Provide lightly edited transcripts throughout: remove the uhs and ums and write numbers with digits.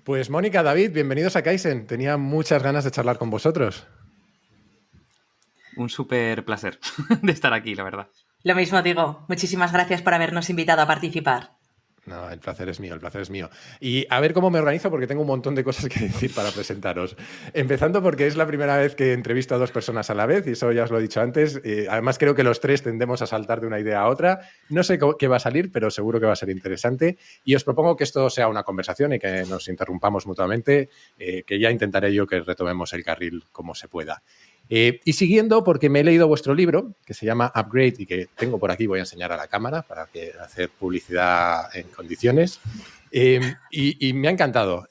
Pues Mónica, David, bienvenidos a Kaizen. Tenía muchas ganas de charlar con vosotros. Un súper placer de estar aquí, la verdad. Lo mismo digo. Muchísimas gracias por habernos invitado a participar. No, el placer es mío, el placer es mío. Y a ver cómo me organizo porque tengo un montón de cosas que decir para presentaros. Empezando porque es la primera vez que entrevisto a dos personas a la vez y eso ya os lo he dicho antes. Además creo que los tres tendemos a saltar de una idea a otra. No sé qué va a salir, pero seguro que va a ser interesante. Y os propongo que esto sea una conversación y que nos interrumpamos mutuamente, que ya intentaré yo que retomemos el carril como se pueda. Y siguiendo, porque me he leído vuestro libro, que se llama Upgrade y que tengo por aquí, voy a enseñar a la cámara para hacer publicidad en condiciones. Y me ha encantado.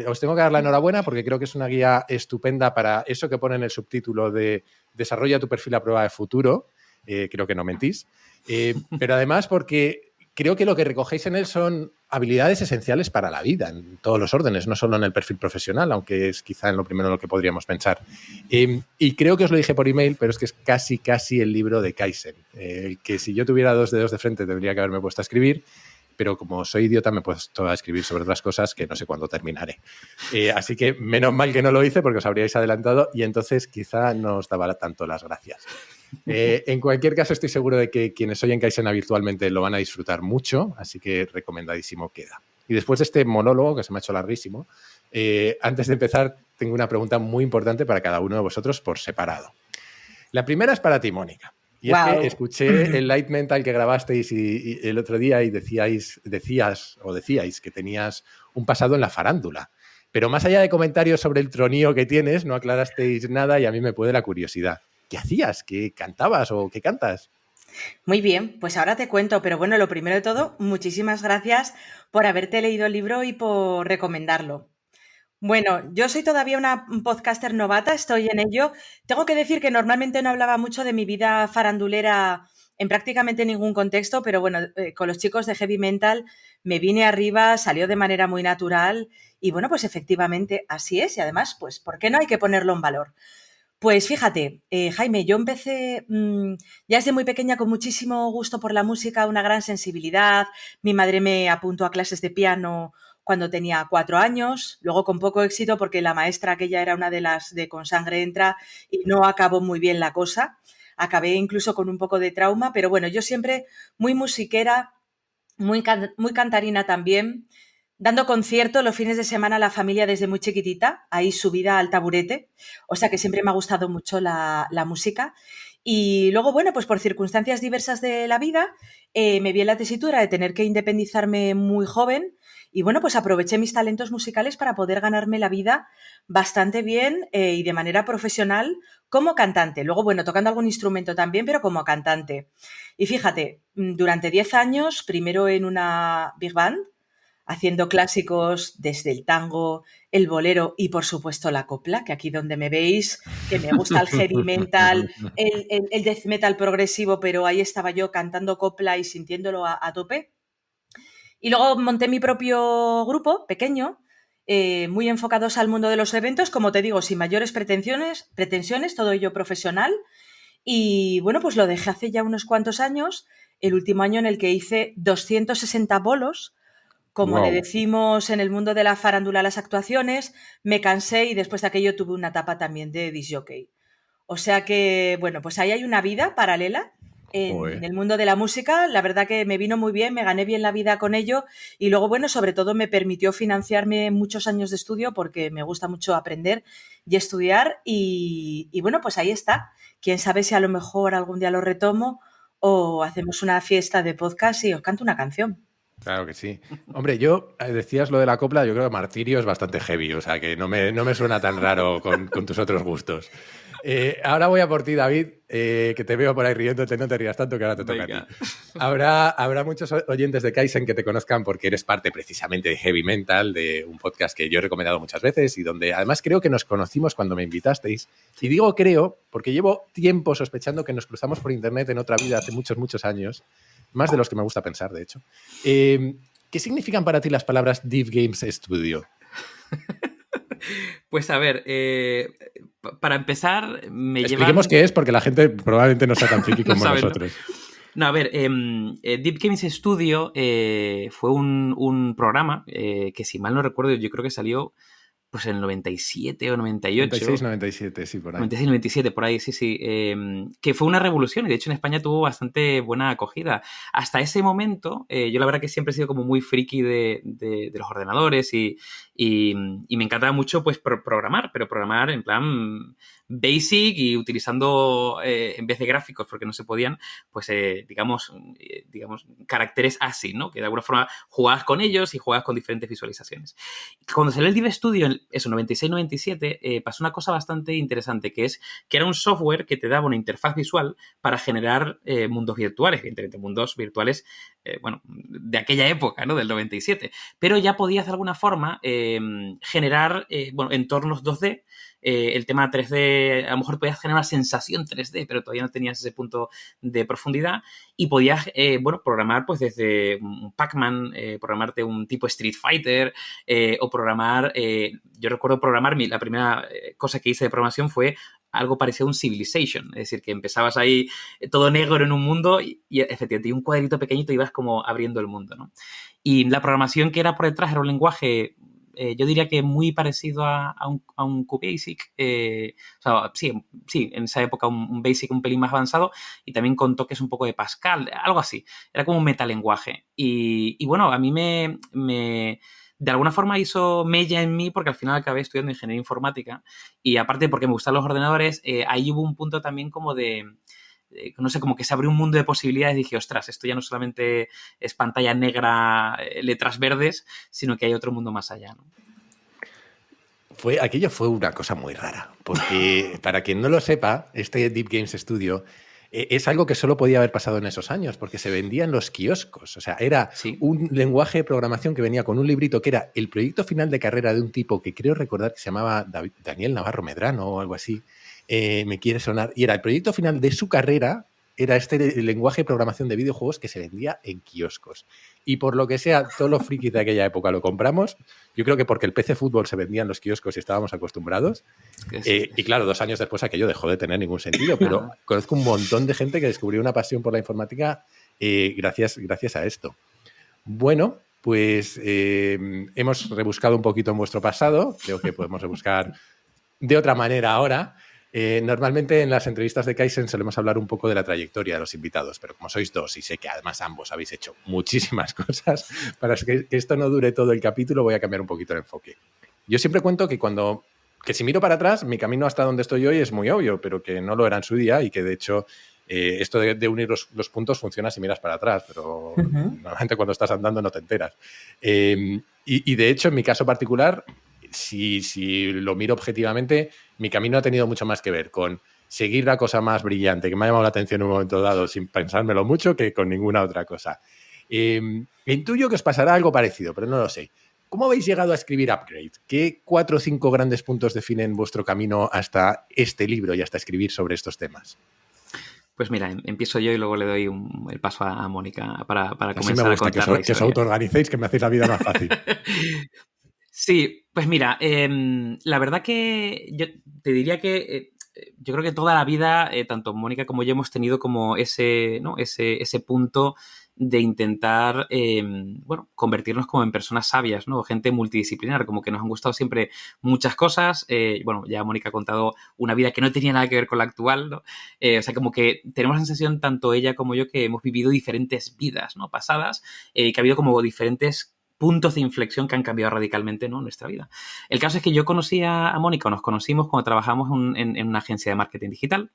Os tengo que dar la enhorabuena porque creo que es una guía estupenda para eso que pone en el subtítulo de Desarrolla tu perfil a prueba de futuro. Creo que no mentís. Pero además porque creo que lo que recogéis en él son habilidades esenciales para la vida, en todos los órdenes, no solo en el perfil profesional, aunque es quizá en lo primero en lo que podríamos pensar. Y creo que os lo dije por email, pero es que es casi el libro de Kaizen, que si yo tuviera dos dedos de frente tendría que haberme puesto a escribir, pero como soy idiota me he puesto a escribir sobre otras cosas que no sé cuándo terminaré. Así que menos mal que no lo hice porque os habríais adelantado y entonces quizá no os daba tanto las gracias. En cualquier caso, estoy seguro de que quienes oyen Kaizena virtualmente lo van a disfrutar mucho, así que recomendadísimo queda. Y después de este monólogo, que se me ha hecho larguísimo, antes de empezar, tengo una pregunta muy importante para cada uno de vosotros por separado. La primera es para ti, Mónica. Y es que escuché el Light Mental que grabasteis y el otro día y decíais que tenías un pasado en la farándula. Pero más allá de comentarios sobre el tronío que tienes, no aclarasteis nada y a mí me puede la curiosidad. ¿Qué hacías? ¿Qué cantabas o qué cantas? Muy bien, pues ahora te cuento, pero bueno, lo primero de todo, muchísimas gracias por haberte leído el libro y por recomendarlo. Bueno, yo soy todavía una podcaster novata, estoy en ello. Tengo que decir que normalmente no hablaba mucho de mi vida farandulera en prácticamente ningún contexto, pero bueno, con los chicos de Heavy Mental me vine arriba, salió de manera muy natural y bueno, pues efectivamente así es y además, pues, ¿por qué no hay que ponerlo en valor? Pues fíjate, Jaime, yo empecé ya desde muy pequeña con muchísimo gusto por la música, una gran sensibilidad. Mi madre me apuntó a clases de piano cuando tenía 4 años, luego con poco éxito porque la maestra aquella era una de las de con sangre entra y no acabó muy bien la cosa. Acabé incluso con un poco de trauma, pero bueno, yo siempre muy musiquera, muy cantarina también, dando conciertos los fines de semana a la familia desde muy chiquitita, ahí subida al taburete, o sea que siempre me ha gustado mucho la música. Y luego, bueno, pues por circunstancias diversas de la vida, me vi en la tesitura de tener que independizarme muy joven y bueno, pues aproveché mis talentos musicales para poder ganarme la vida bastante bien y de manera profesional como cantante. Luego, bueno, tocando algún instrumento también, pero como cantante. Y fíjate, durante 10 años, primero en una big band, haciendo clásicos desde el tango, el bolero y por supuesto la copla, que aquí donde me veis, que me gusta el heavy metal, el death metal progresivo, pero ahí estaba yo cantando copla y sintiéndolo a tope. Y luego monté mi propio grupo, pequeño, muy enfocados al mundo de los eventos, como te digo, sin mayores pretensiones, todo ello profesional. Y bueno, pues lo dejé hace ya unos cuantos años, el último año en el que hice 260 bolos, como le decimos en el mundo de la farándula a las actuaciones, me cansé y después de aquello tuve una etapa también de disc jockey. O sea que, bueno, pues ahí hay una vida paralela en el mundo de la música. La verdad que me vino muy bien, me gané bien la vida con ello y luego, bueno, sobre todo me permitió financiarme muchos años de estudio porque me gusta mucho aprender y estudiar y bueno, pues ahí está. Quién sabe si a lo mejor algún día lo retomo o hacemos una fiesta de podcast y os canto una canción. Claro que sí. Hombre, yo decías lo de la copla, yo creo que Martirio es bastante heavy, o sea que no me suena tan raro con tus otros gustos. Ahora voy a por ti, David, que te veo por ahí riéndote, no te rías tanto que ahora te toca a ti. Habrá muchos oyentes de Kaizen que te conozcan porque eres parte precisamente de Heavy Mental, de un podcast que yo he recomendado muchas veces y donde además creo que nos conocimos cuando me invitasteis. Y digo creo porque llevo tiempo sospechando que nos cruzamos por internet en otra vida hace muchos años. Más de los que me gusta pensar, de hecho. ¿Qué significan para ti las palabras Deep Games Studio? Pues a ver, para empezar, Expliquemos qué es porque la gente probablemente no sea tan friki como saben, nosotros. ¿no? No, a ver, Deep Games Studio fue un programa que, si mal no recuerdo, yo creo que salió pues en el 97 o 96, 98. 97, sí, por ahí. 96, 97, por ahí, sí. Que fue una revolución y de hecho en España tuvo bastante buena acogida. Hasta ese momento, yo la verdad que siempre he sido como muy friki de los ordenadores y me encantaba mucho pues programar, pero programar en plan basic y utilizando, en vez de gráficos, porque no se podían, pues digamos, caracteres ASCII, ¿no? Que de alguna forma jugabas con ellos y jugabas con diferentes visualizaciones. Cuando salió el Dev Studio, eso, 96-97, pasó una cosa bastante interesante, que era un software que te daba una interfaz visual para generar mundos virtuales, evidentemente mundos virtuales, bueno, de aquella época, ¿no? Del 97. Pero ya podías de alguna forma generar, bueno, entornos 2D. El tema 3D, a lo mejor podías generar una sensación 3D, pero todavía no tenías ese punto de profundidad y podías, bueno, programar pues desde un Pac-Man, programarte un tipo Street Fighter o programar, yo recuerdo programar, la primera cosa que hice de programación fue algo parecido a un Civilization, es decir, que empezabas ahí todo negro en un mundo y efectivamente, y un cuadrito pequeñito ibas como abriendo el mundo, ¿no? Y la programación que era por detrás era un lenguaje, yo diría que muy parecido a un QBasic, o sea, sí, en esa época un Basic un pelín más avanzado y también con toques un poco de Pascal, algo así, era como un metalenguaje. Y bueno, a mí de alguna forma hizo mella en mí porque al final acabé estudiando ingeniería informática y aparte porque me gustan los ordenadores, ahí hubo un punto también como no sé, como que se abrió un mundo de posibilidades y dije, ostras, esto ya no solamente es pantalla negra, letras verdes, sino que hay otro mundo más allá, ¿no? Aquello fue una cosa muy rara, porque para quien no lo sepa, este Deep Games Studio es algo que solo podía haber pasado en esos años, porque se vendía en los kioscos. O sea, era Sí. un lenguaje de programación que venía con un librito que era el proyecto final de carrera de un tipo que creo recordar que se llamaba Daniel Navarro Medrano o algo así. Me quiere sonar. Y era el proyecto final de su carrera, era este lenguaje de programación de videojuegos que se vendía en kioscos. Y por lo que sea, todos los frikis de aquella época lo compramos. Yo creo que porque el PC Fútbol se vendía en los kioscos y estábamos acostumbrados. Y claro, 2 años después aquello dejó de tener ningún sentido, pero conozco un montón de gente que descubrió una pasión por la informática gracias a esto. Bueno, pues hemos rebuscado un poquito en vuestro pasado. Creo que podemos rebuscar de otra manera ahora. Normalmente en las entrevistas de Kaizen solemos hablar un poco de la trayectoria de los invitados, pero como sois dos y sé que además ambos habéis hecho muchísimas cosas, para que esto no dure todo el capítulo voy a cambiar un poquito el enfoque. Yo siempre cuento que si miro para atrás, mi camino hasta donde estoy hoy es muy obvio, pero que no lo era en su día y que de hecho esto de unir los puntos funciona si miras para atrás, pero normalmente cuando estás andando no te enteras. Y de hecho, en mi caso particular, si lo miro objetivamente, mi camino ha tenido mucho más que ver con seguir la cosa más brillante que me ha llamado la atención en un momento dado sin pensármelo mucho que con ninguna otra cosa. Intuyo que os pasará algo parecido, pero no lo sé. ¿Cómo habéis llegado a escribir Upgrade? ¿Qué 4 o 5 grandes puntos definen vuestro camino hasta este libro y hasta escribir sobre estos temas? Pues mira, empiezo yo y luego le doy el paso a Mónica para Así comenzar me a gusta contar que os autoorganicéis, que me hacéis la vida más fácil. Sí, pues mira, la verdad que yo te diría que yo creo que toda la vida, tanto Mónica como yo hemos tenido como ese punto de intentar, bueno, convertirnos como en personas sabias, ¿no? Gente multidisciplinar, como que nos han gustado siempre muchas cosas. Bueno, ya Mónica ha contado una vida que no tenía nada que ver con la actual, ¿no? O sea, como que tenemos la sensación, tanto ella como yo, que hemos vivido diferentes vidas, ¿no? Pasadas, que ha habido como diferentes puntos de inflexión que han cambiado radicalmente, ¿no?, nuestra vida. El caso es que yo conocí a Mónica, o nos conocimos cuando trabajamos en una agencia de marketing digital.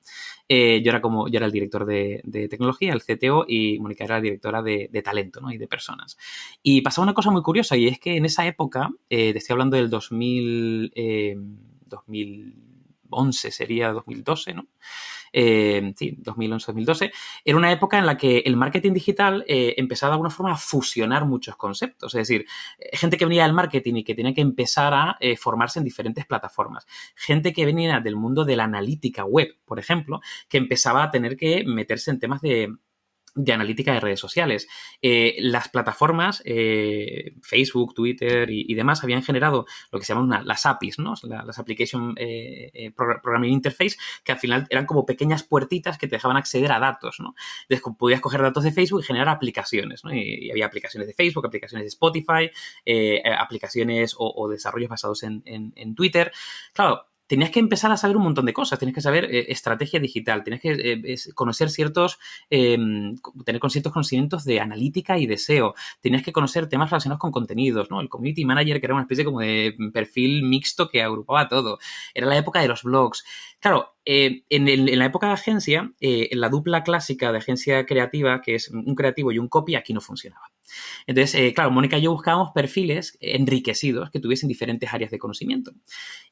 Yo era el director de tecnología, el CTO, y Mónica era la directora de talento, ¿no?, y de personas. Y pasaba una cosa muy curiosa, y es que en esa época, te estoy hablando del 2011, sería 2012, ¿no? Sí, 2011-2012, era una época en la que el marketing digital empezaba de alguna forma a fusionar muchos conceptos. Es decir, gente que venía del marketing y que tenía que empezar a formarse en diferentes plataformas. Gente que venía del mundo de la analítica web, por ejemplo, que empezaba a tener que meterse en temas de de analítica de redes sociales. Las plataformas, Facebook, Twitter y demás, habían generado lo que se llaman las APIs, ¿no? Las Application Programming Interface, que al final eran como pequeñas puertitas que te dejaban acceder a datos, ¿no? Entonces, podías coger datos de Facebook y generar aplicaciones, ¿no? Y había aplicaciones de Facebook, aplicaciones de Spotify, aplicaciones o desarrollos basados en Twitter. Claro, tenías que empezar a saber un montón de cosas. Tenías que saber estrategia digital, tenías que conocer tener ciertos conocimientos de analítica y de SEO. Tenías que conocer temas relacionados con contenidos, ¿no? El community manager, que era una especie como de perfil mixto que agrupaba todo. Era la época de los blogs. Claro, en la época de agencia, la dupla clásica de agencia creativa, que es un creativo y un copy, aquí no funcionaba. Entonces, claro, Mónica y yo buscábamos perfiles enriquecidos que tuviesen diferentes áreas de conocimiento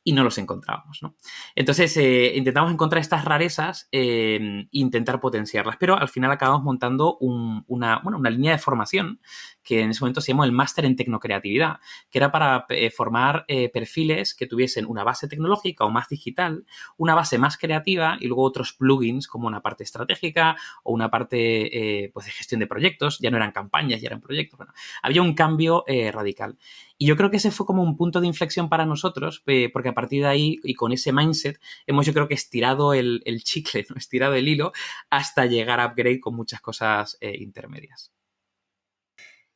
y no los encontrábamos, ¿no? Entonces, intentamos encontrar estas rarezas e intentar potenciarlas, pero al final acabamos montando una línea de formación que en ese momento se llamó el Máster en Tecnocreatividad, que era para formar perfiles que tuviesen una base tecnológica o más digital, una base más creativa y luego otros plugins como una parte estratégica o una parte pues de gestión de proyectos. Ya no eran campañas, ya eran proyectos. Bueno, había un cambio radical. Y yo creo que ese fue como un punto de inflexión para nosotros, porque a partir de ahí y con ese mindset hemos, yo creo que estirado el chicle, ¿no? Estirado el hilo hasta llegar a Upgrade con muchas cosas intermedias.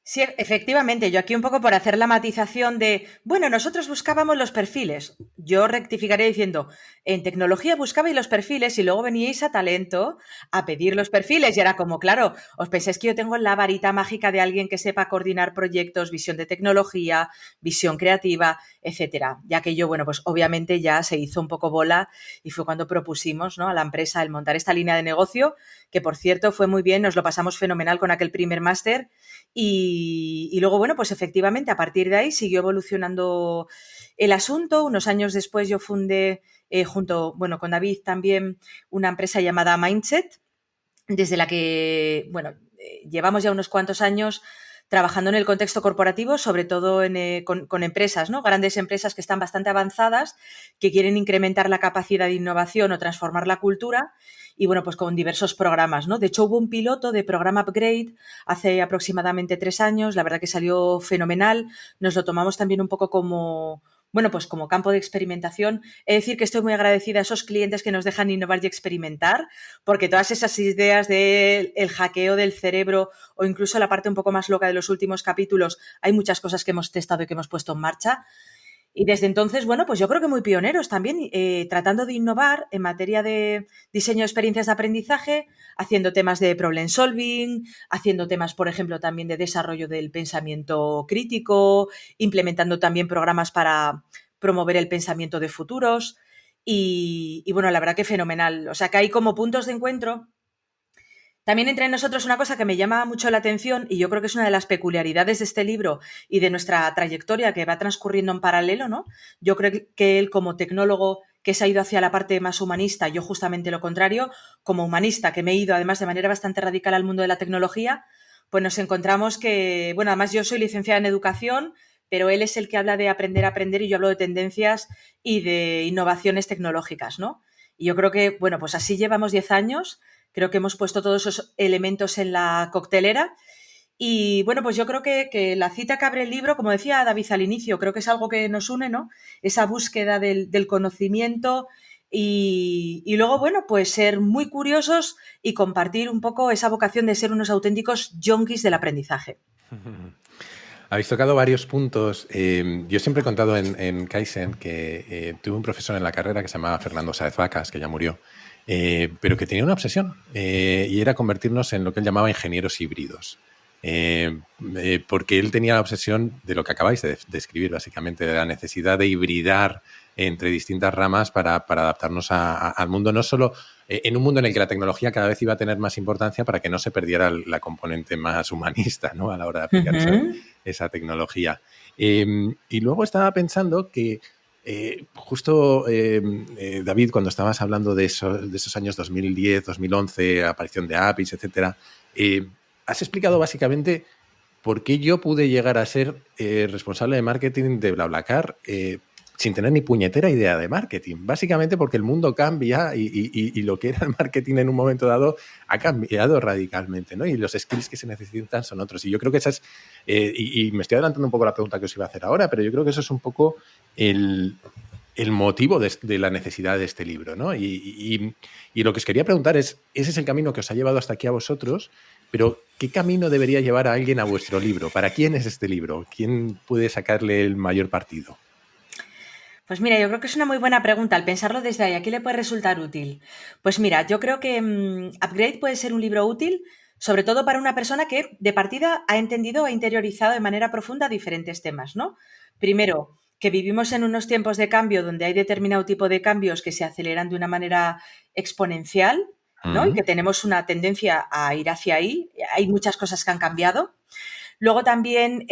Sí, efectivamente, yo aquí un poco por hacer la matización de, bueno, nosotros buscábamos los perfiles. Yo rectificaré diciendo, en tecnología buscabais los perfiles y luego veníais a talento a pedir los perfiles. Y era como, claro, os pensáis que yo tengo la varita mágica de alguien que sepa coordinar proyectos, visión de tecnología, visión creativa, etcétera. Ya que yo, bueno, pues obviamente ya se hizo un poco bola y fue cuando propusimos, ¿no?, a la empresa el montar esta línea de negocio, que por cierto fue muy bien, nos lo pasamos fenomenal con aquel primer máster. Y luego, bueno, pues efectivamente a partir de ahí siguió evolucionando el asunto. Unos años después yo fundé, bueno, con David también, una empresa llamada Mindset, desde la que, bueno, llevamos ya unos cuantos años trabajando en el contexto corporativo, sobre todo con empresas, ¿no? Grandes empresas que están bastante avanzadas, que quieren incrementar la capacidad de innovación o transformar la cultura. Y bueno, pues con diversos programas, ¿no? De hecho, hubo un piloto de programa Upgrade hace aproximadamente 3 años. La verdad que salió fenomenal. Nos lo tomamos también un poco como, bueno, pues como campo de experimentación. Es decir, que estoy muy agradecida a esos clientes que nos dejan innovar y experimentar, porque todas esas ideas del hackeo del cerebro o incluso la parte un poco más loca de los últimos capítulos, hay muchas cosas que hemos testado y que hemos puesto en marcha. Y desde entonces, bueno, pues yo creo que muy pioneros también, tratando de innovar en materia de diseño de experiencias de aprendizaje, haciendo temas de problem solving, haciendo temas, por ejemplo, también de desarrollo del pensamiento crítico, implementando también programas para promover el pensamiento de futuros. Y bueno, la verdad que fenomenal. O sea, que hay como puntos de encuentro. También entre nosotros una cosa que me llama mucho la atención, y yo creo que es una de las peculiaridades de este libro y de nuestra trayectoria que va transcurriendo en paralelo, ¿no? Yo creo que él, como tecnólogo que se ha ido hacia la parte más humanista, yo justamente lo contrario, como humanista que me he ido además de manera bastante radical al mundo de la tecnología, pues nos encontramos que, bueno, además yo soy licenciada en educación, pero él es el que habla de aprender a aprender y yo hablo de tendencias y de innovaciones tecnológicas, ¿no? Y yo creo que, bueno, pues así llevamos 10 años. Creo que hemos puesto todos esos elementos en la coctelera y, bueno, pues yo creo que la cita que abre el libro, como decía David al inicio, creo que es algo que nos une, ¿no? Esa búsqueda del conocimiento y luego, bueno, pues ser muy curiosos y compartir un poco esa vocación de ser unos auténticos yonkis del aprendizaje. Habéis tocado varios puntos. Yo siempre he contado en Kaizen que tuve un profesor en la carrera que se llamaba Fernando Sáez Vacas, que ya murió, pero que tenía una obsesión y era convertirnos en lo que él llamaba ingenieros híbridos. Porque él tenía la obsesión de lo que acabáis de describir, básicamente, de la necesidad de hibridar entre distintas ramas para adaptarnos al mundo, no solo en un mundo en el que la tecnología cada vez iba a tener más importancia para que no se perdiera la componente más humanista, ¿no?, a la hora de aplicar esa tecnología. Y luego estaba pensando que justo, David, cuando estabas hablando de esos años 2010, 2011, aparición de APIs, etcétera, has explicado básicamente por qué yo pude llegar a ser responsable de marketing de BlaBlaCar. sin tener ni puñetera idea de marketing. Básicamente porque el mundo cambia y lo que era el marketing en un momento dado ha cambiado radicalmente, ¿no? Y los skills que se necesitan son otros. Y yo creo que esa es, y me estoy adelantando un poco la pregunta que os iba a hacer ahora, pero yo creo que eso es un poco el motivo de la necesidad de este libro, ¿no? Y lo que os quería preguntar es, ese es el camino que os ha llevado hasta aquí a vosotros, pero ¿qué camino debería llevar a alguien a vuestro libro? ¿Para quién es este libro? ¿Quién puede sacarle el mayor partido? Pues mira, yo creo que es una muy buena pregunta. Al pensarlo desde ahí, ¿a qué le puede resultar útil? Pues mira, yo creo que Upgrade puede ser un libro útil, sobre todo para una persona que de partida ha entendido e interiorizado de manera profunda diferentes temas, ¿no? Primero, que vivimos en unos tiempos de cambio donde hay determinado tipo de cambios que se aceleran de una manera exponencial, ¿no? Y que tenemos una tendencia a ir hacia ahí. Hay muchas cosas que han cambiado. Luego también,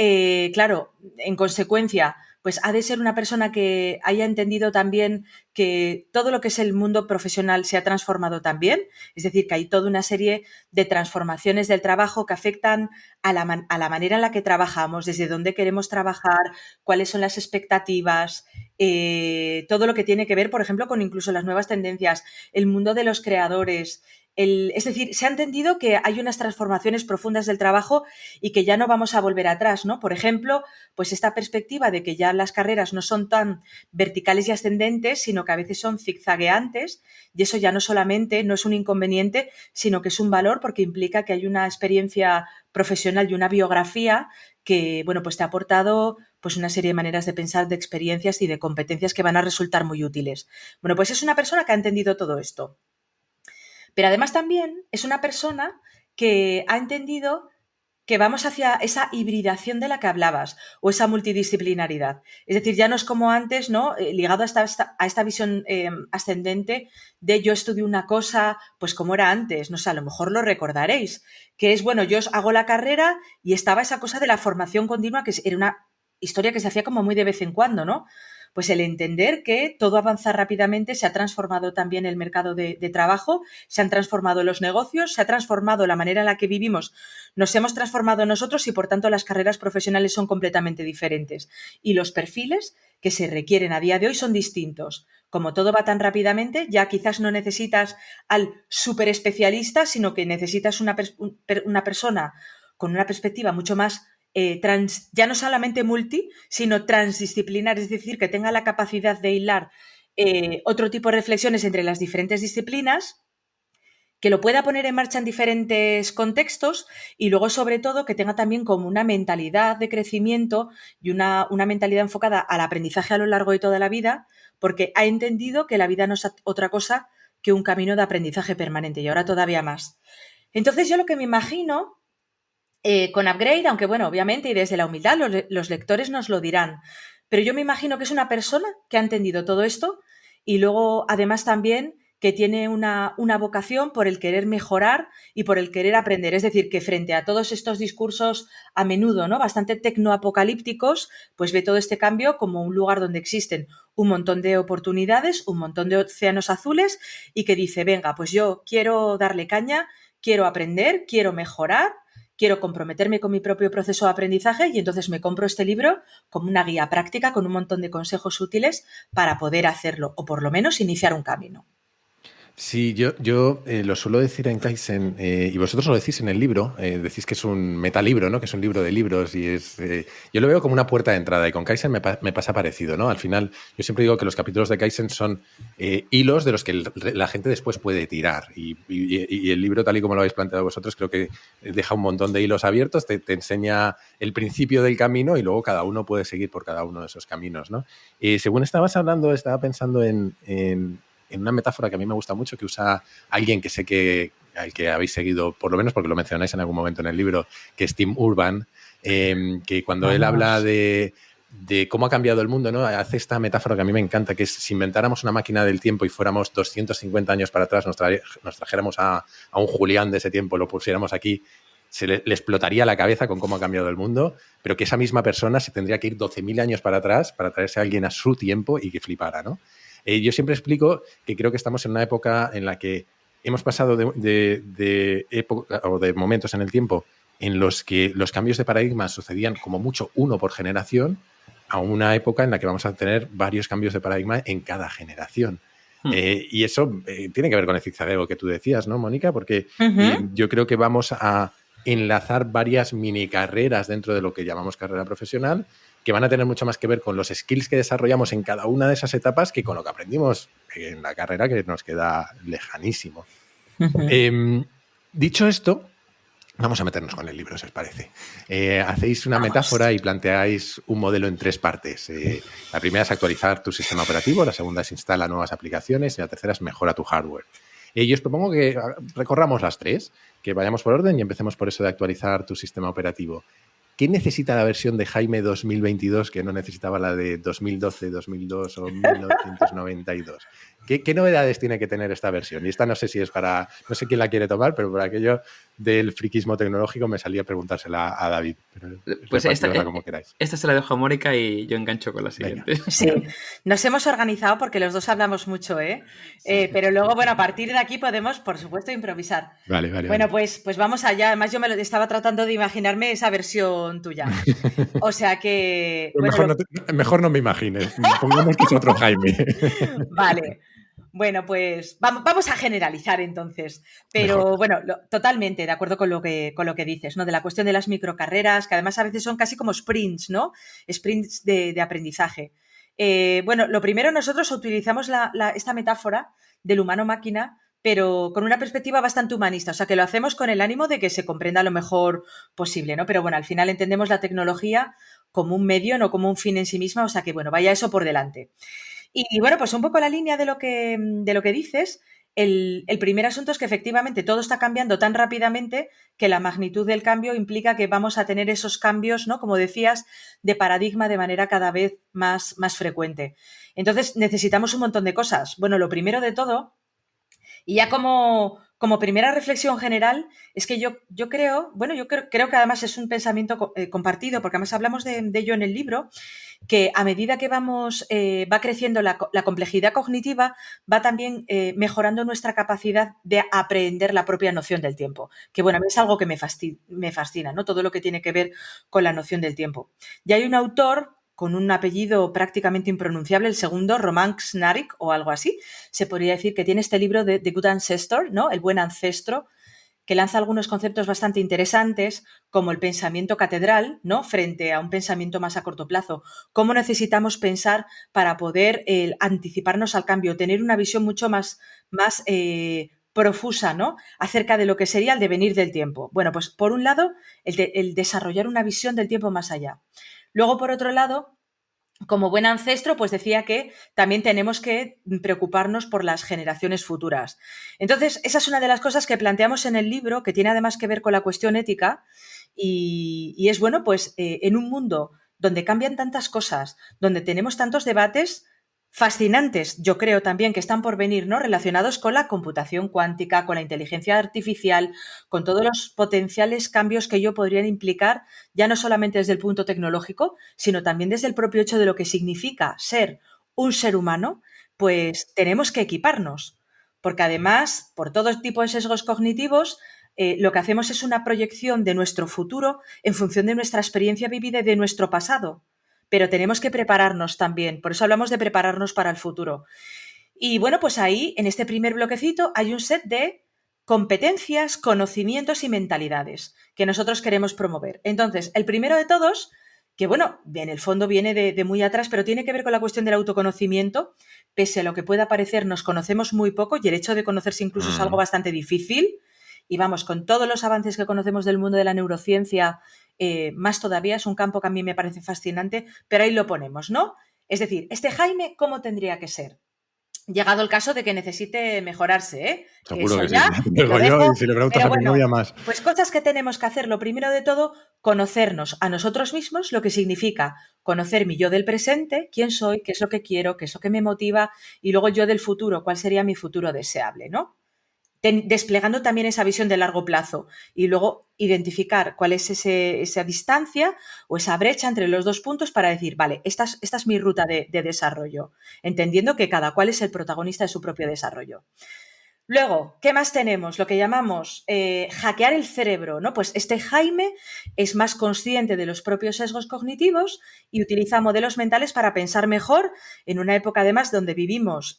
claro, en consecuencia, pues ha de ser una persona que haya entendido también que todo lo que es el mundo profesional se ha transformado también, es decir, que hay toda una serie de transformaciones del trabajo que afectan a la manera en la que trabajamos, desde dónde queremos trabajar, cuáles son las expectativas, todo lo que tiene que ver, por ejemplo, con incluso las nuevas tendencias, el mundo de los creadores. Es decir, se ha entendido que hay unas transformaciones profundas del trabajo y que ya no vamos a volver atrás, ¿no? Por ejemplo, pues esta perspectiva de que ya las carreras no son tan verticales y ascendentes, sino que a veces son zigzagueantes, y eso ya no solamente no es un inconveniente, sino que es un valor porque implica que hay una experiencia profesional y una biografía que, bueno, pues te ha aportado pues una serie de maneras de pensar, de experiencias y de competencias que van a resultar muy útiles. Bueno, pues es una persona que ha entendido todo esto. Pero además también es una persona que ha entendido que vamos hacia esa hibridación de la que hablabas o esa multidisciplinaridad. Es decir, ya no es como antes, ¿no? Ligado a esta visión ascendente de yo estudio una cosa, pues como era antes, no sé, a lo mejor lo recordaréis, que es, bueno, yo hago la carrera y estaba esa cosa de la formación continua, que era una historia que se hacía como muy de vez en cuando, ¿no? Pues el entender que todo avanza rápidamente, se ha transformado también el mercado de trabajo, se han transformado los negocios, se ha transformado la manera en la que vivimos, nos hemos transformado nosotros y por tanto las carreras profesionales son completamente diferentes. Y los perfiles que se requieren a día de hoy son distintos. Como todo va tan rápidamente, ya quizás no necesitas al súper especialista, sino que necesitas una persona con una perspectiva mucho más ya no solamente multi, sino transdisciplinar, es decir, que tenga la capacidad de hilar otro tipo de reflexiones entre las diferentes disciplinas, que lo pueda poner en marcha en diferentes contextos y luego, sobre todo, que tenga también como una mentalidad de crecimiento y una mentalidad enfocada al aprendizaje a lo largo de toda la vida, porque ha entendido que la vida no es otra cosa que un camino de aprendizaje permanente y ahora todavía más. Entonces, yo lo que me imagino con Upgrade, aunque bueno, obviamente y desde la humildad los lectores nos lo dirán, pero yo me imagino que es una persona que ha entendido todo esto y luego además también que tiene una vocación por el querer mejorar y por el querer aprender. Es decir, que frente a todos estos discursos a menudo, ¿no?, bastante tecnoapocalípticos, pues ve todo este cambio como un lugar donde existen un montón de oportunidades, un montón de océanos azules y que dice, venga, pues yo quiero darle caña, quiero aprender, quiero mejorar, quiero comprometerme con mi propio proceso de aprendizaje y entonces me compro este libro como una guía práctica con un montón de consejos útiles para poder hacerlo o por lo menos iniciar un camino. Sí, yo lo suelo decir en Kaizen, y vosotros lo decís en el libro, decís que es un metalibro, ¿no? Que es un libro de libros y es... yo lo veo como una puerta de entrada y con Kaizen me pasa parecido, ¿no? Al final, yo siempre digo que los capítulos de Kaizen son hilos de los que la gente después puede tirar y el libro, tal y como lo habéis planteado vosotros, creo que deja un montón de hilos abiertos, te enseña el principio del camino y luego cada uno puede seguir por cada uno de esos caminos, ¿no? Según estabas hablando, estaba pensando en una metáfora que a mí me gusta mucho, que usa alguien que sé que al que habéis seguido, por lo menos porque lo mencionáis en algún momento en el libro, que es Tim Urban, que cuando él habla de cómo ha cambiado el mundo, ¿no?, hace esta metáfora que a mí me encanta, que es si inventáramos una máquina del tiempo y fuéramos 250 años para atrás, nos trajéramos a un Julián de ese tiempo, lo pusiéramos aquí, se le explotaría la cabeza con cómo ha cambiado el mundo, pero que esa misma persona se tendría que ir 12.000 años para atrás para traerse a alguien a su tiempo y que flipara, ¿no? Yo siempre explico que creo que estamos en una época en la que hemos pasado de época o de momentos en el tiempo en los que los cambios de paradigma sucedían como mucho uno por generación a una época en la que vamos a tener varios cambios de paradigma en cada generación. Y eso tiene que ver con el zigzagueo que tú decías, ¿no, Mónica? Porque yo creo que vamos a enlazar varias mini carreras dentro de lo que llamamos carrera profesional, que van a tener mucho más que ver con los skills que desarrollamos en cada una de esas etapas que con lo que aprendimos en la carrera, que nos queda lejanísimo. Dicho esto, vamos a meternos con el libro, si os parece. Hacéis una metáfora y planteáis un modelo en 3 partes. La primera es actualizar tu sistema operativo, la segunda es instala nuevas aplicaciones y la tercera es mejora tu hardware. Y os propongo que recorramos las 3, que vayamos por orden y empecemos por eso de actualizar tu sistema operativo. ¿Qué necesita la versión de Jaime 2022 que no necesitaba la de 2012, 2002 o 1992? ¿Qué novedades tiene que tener esta versión? Y esta no sé si es para... No sé quién la quiere tomar, pero por aquello del friquismo tecnológico me salía a preguntársela a David. Pero pues como queráis. Esta se la dejo a Mónica y yo engancho con la siguiente. Venga. Sí, nos hemos organizado porque los dos hablamos mucho, ¿eh? Pero luego, bueno, a partir de aquí podemos, por supuesto, improvisar. Vale. Bueno, pues vamos allá. Además, yo estaba tratando de imaginarme esa versión tuya. O sea que... Pues bueno, mejor no me imagines. Pongamos que es otro Jaime. Vale. Bueno, pues vamos a generalizar entonces, pero Mejor. Bueno, totalmente de acuerdo con lo que dices, ¿no? De la cuestión de las microcarreras, que además a veces son casi como sprints, ¿no? Sprints de aprendizaje. Bueno, lo primero, nosotros utilizamos esta metáfora del humano-máquina, pero con una perspectiva bastante humanista, o sea, que lo hacemos con el ánimo de que se comprenda lo mejor posible, ¿no? Pero bueno, al final entendemos la tecnología como un medio, no como un fin en sí misma, o sea que, bueno, vaya eso por delante. Y bueno, pues un poco la línea de lo que dices, el primer asunto es que efectivamente todo está cambiando tan rápidamente que la magnitud del cambio implica que vamos a tener esos cambios, ¿no? Como decías, de paradigma de manera cada vez más frecuente. Entonces necesitamos un montón de cosas. Bueno, lo primero de todo, y ya como primera reflexión general, es que yo creo, bueno, yo creo que además es un pensamiento compartido, porque además hablamos de ello en el libro, que a medida que va creciendo la complejidad cognitiva, va también mejorando nuestra capacidad de aprender la propia noción del tiempo. Que bueno, a mí es algo que me fascina, ¿no? Todo lo que tiene que ver con la noción del tiempo. Y hay un autor con un apellido prácticamente impronunciable, el segundo, Roman Snarik o algo así, se podría decir que tiene este libro de The Good Ancestor, ¿no? El buen ancestro, que lanza algunos conceptos bastante interesantes, como el pensamiento catedral, ¿no? Frente a un pensamiento más a corto plazo. Cómo necesitamos pensar para poder anticiparnos al cambio, tener una visión mucho más profusa, ¿no? Acerca de lo que sería el devenir del tiempo. Bueno, pues por un lado, el desarrollar una visión del tiempo más allá. Luego, por otro lado, como buen ancestro, pues decía que también tenemos que preocuparnos por las generaciones futuras. Entonces, esa es una de las cosas que planteamos en el libro, que tiene además que ver con la cuestión ética, y es bueno, pues en un mundo donde cambian tantas cosas, donde tenemos tantos debates fascinantes, yo creo también que están por venir, ¿no? Relacionados con la computación cuántica, con la inteligencia artificial, con todos los potenciales cambios que ello podrían implicar, ya no solamente desde el punto tecnológico, sino también desde el propio hecho de lo que significa ser un ser humano, pues tenemos que equiparnos, porque además, por todo tipo de sesgos cognitivos, lo que hacemos es una proyección de nuestro futuro en función de nuestra experiencia vivida y de nuestro pasado. Pero tenemos que prepararnos también, por eso hablamos de prepararnos para el futuro. Y bueno, pues ahí, en este primer bloquecito, hay un set de competencias, conocimientos y mentalidades que nosotros queremos promover. Entonces, el primero de todos, que bueno, en el fondo viene de muy atrás, pero tiene que ver con la cuestión del autoconocimiento. Pese a lo que pueda parecer, nos conocemos muy poco y el hecho de conocerse incluso es algo bastante difícil. Y vamos, con todos los avances que conocemos del mundo de la neurociencia, más todavía, es un campo que a mí me parece fascinante, pero ahí lo ponemos, ¿no? Es decir, este Jaime, ¿cómo tendría que ser? Llegado el caso de que necesite mejorarse, ¿eh? Seguro eso que ya, sí. Digo yo, y si le preguntas a mi novia más. Pues cosas que tenemos que hacer. Lo primero de todo, conocernos a nosotros mismos, lo que significa conocer mi yo del presente, quién soy, qué es lo que quiero, qué es lo que me motiva, y luego yo del futuro, cuál sería mi futuro deseable, ¿no? Desplegando también esa visión de largo plazo y luego identificar cuál es esa distancia o esa brecha entre los dos puntos para decir, vale, esta es mi ruta de desarrollo, entendiendo que cada cual es el protagonista de su propio desarrollo. Luego, ¿qué más tenemos? Lo que llamamos hackear el cerebro, ¿no? Pues este Jaime es más consciente de los propios sesgos cognitivos y utiliza modelos mentales para pensar mejor en una época, además, donde vivimos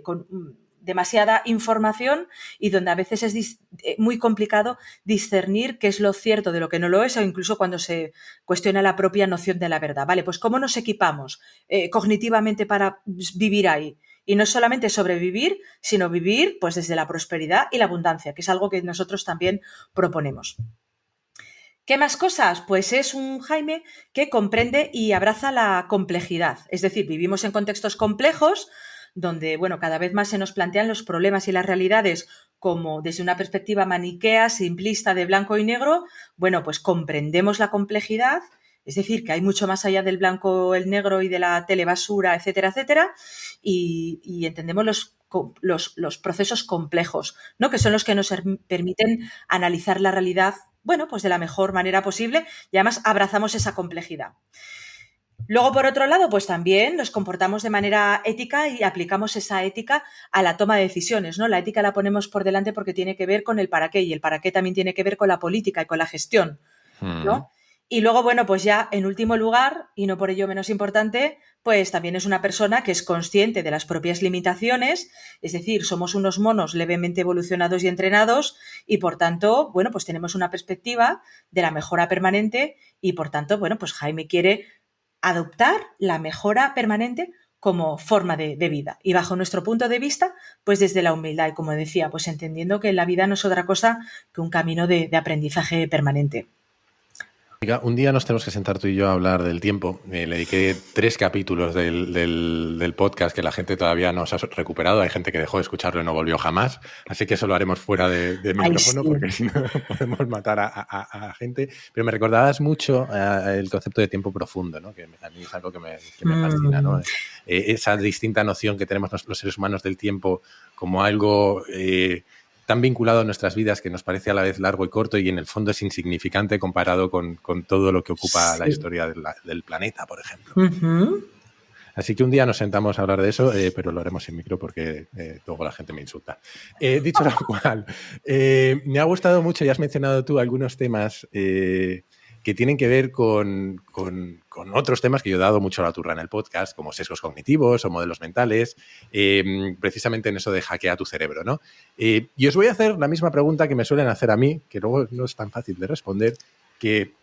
con demasiada información y donde a veces es muy complicado discernir qué es lo cierto de lo que no lo es, o incluso cuando se cuestiona la propia noción de la verdad. Vale, pues ¿cómo nos equipamos cognitivamente para vivir ahí? Y no solamente sobrevivir, sino vivir pues desde la prosperidad y la abundancia, que es algo que nosotros también proponemos. ¿Qué más cosas? Pues es un Jaime que comprende y abraza la complejidad. Es decir, vivimos en contextos complejos donde, bueno, cada vez más se nos plantean los problemas y las realidades como desde una perspectiva maniquea, simplista, de blanco y negro. Bueno, pues comprendemos la complejidad, es decir, que hay mucho más allá del blanco, el negro y de la telebasura, etcétera, etcétera, y entendemos los procesos complejos, ¿no? Que son los que nos permiten analizar la realidad, bueno, pues de la mejor manera posible, y además abrazamos esa complejidad. Luego, por otro lado, pues también nos comportamos de manera ética y aplicamos esa ética a la toma de decisiones, ¿no? La ética la ponemos por delante porque tiene que ver con el para qué, y el para qué también tiene que ver con la política y con la gestión, ¿no? Y luego, bueno, pues ya en último lugar, y no por ello menos importante, pues también es una persona que es consciente de las propias limitaciones, es decir, somos unos monos levemente evolucionados y entrenados y, por tanto, bueno, pues tenemos una perspectiva de la mejora permanente y, por tanto, bueno, pues Jaime quiere adoptar la mejora permanente como forma de vida. Y bajo nuestro punto de vista, pues desde la humildad y, como decía, pues entendiendo que la vida no es otra cosa que un camino de aprendizaje permanente. Un día nos tenemos que sentar tú y yo a hablar del tiempo. Le dediqué 3 capítulos del podcast que la gente todavía no se ha recuperado. Hay gente que dejó de escucharlo y no volvió jamás. Así que eso lo haremos fuera de micrófono, sí, porque si no podemos matar a gente. Pero me recordabas mucho el concepto de tiempo profundo, ¿no? Que a mí es algo que me fascina, ¿no? Esa distinta noción que tenemos los seres humanos del tiempo como algo tan vinculado a nuestras vidas que nos parece a la vez largo y corto y en el fondo es insignificante comparado con todo lo que ocupa la historia del planeta, por ejemplo. Así que un día nos sentamos a hablar de eso, pero lo haremos sin micro porque luego la gente me insulta. Dicho lo cual, me ha gustado mucho, y has mencionado tú algunos temas que tienen que ver con otros temas que yo he dado mucho la turra en el podcast, como sesgos cognitivos o modelos mentales, precisamente en eso de hackear tu cerebro, ¿no? Y os voy a hacer la misma pregunta que me suelen hacer a mí, que luego no es tan fácil de responder,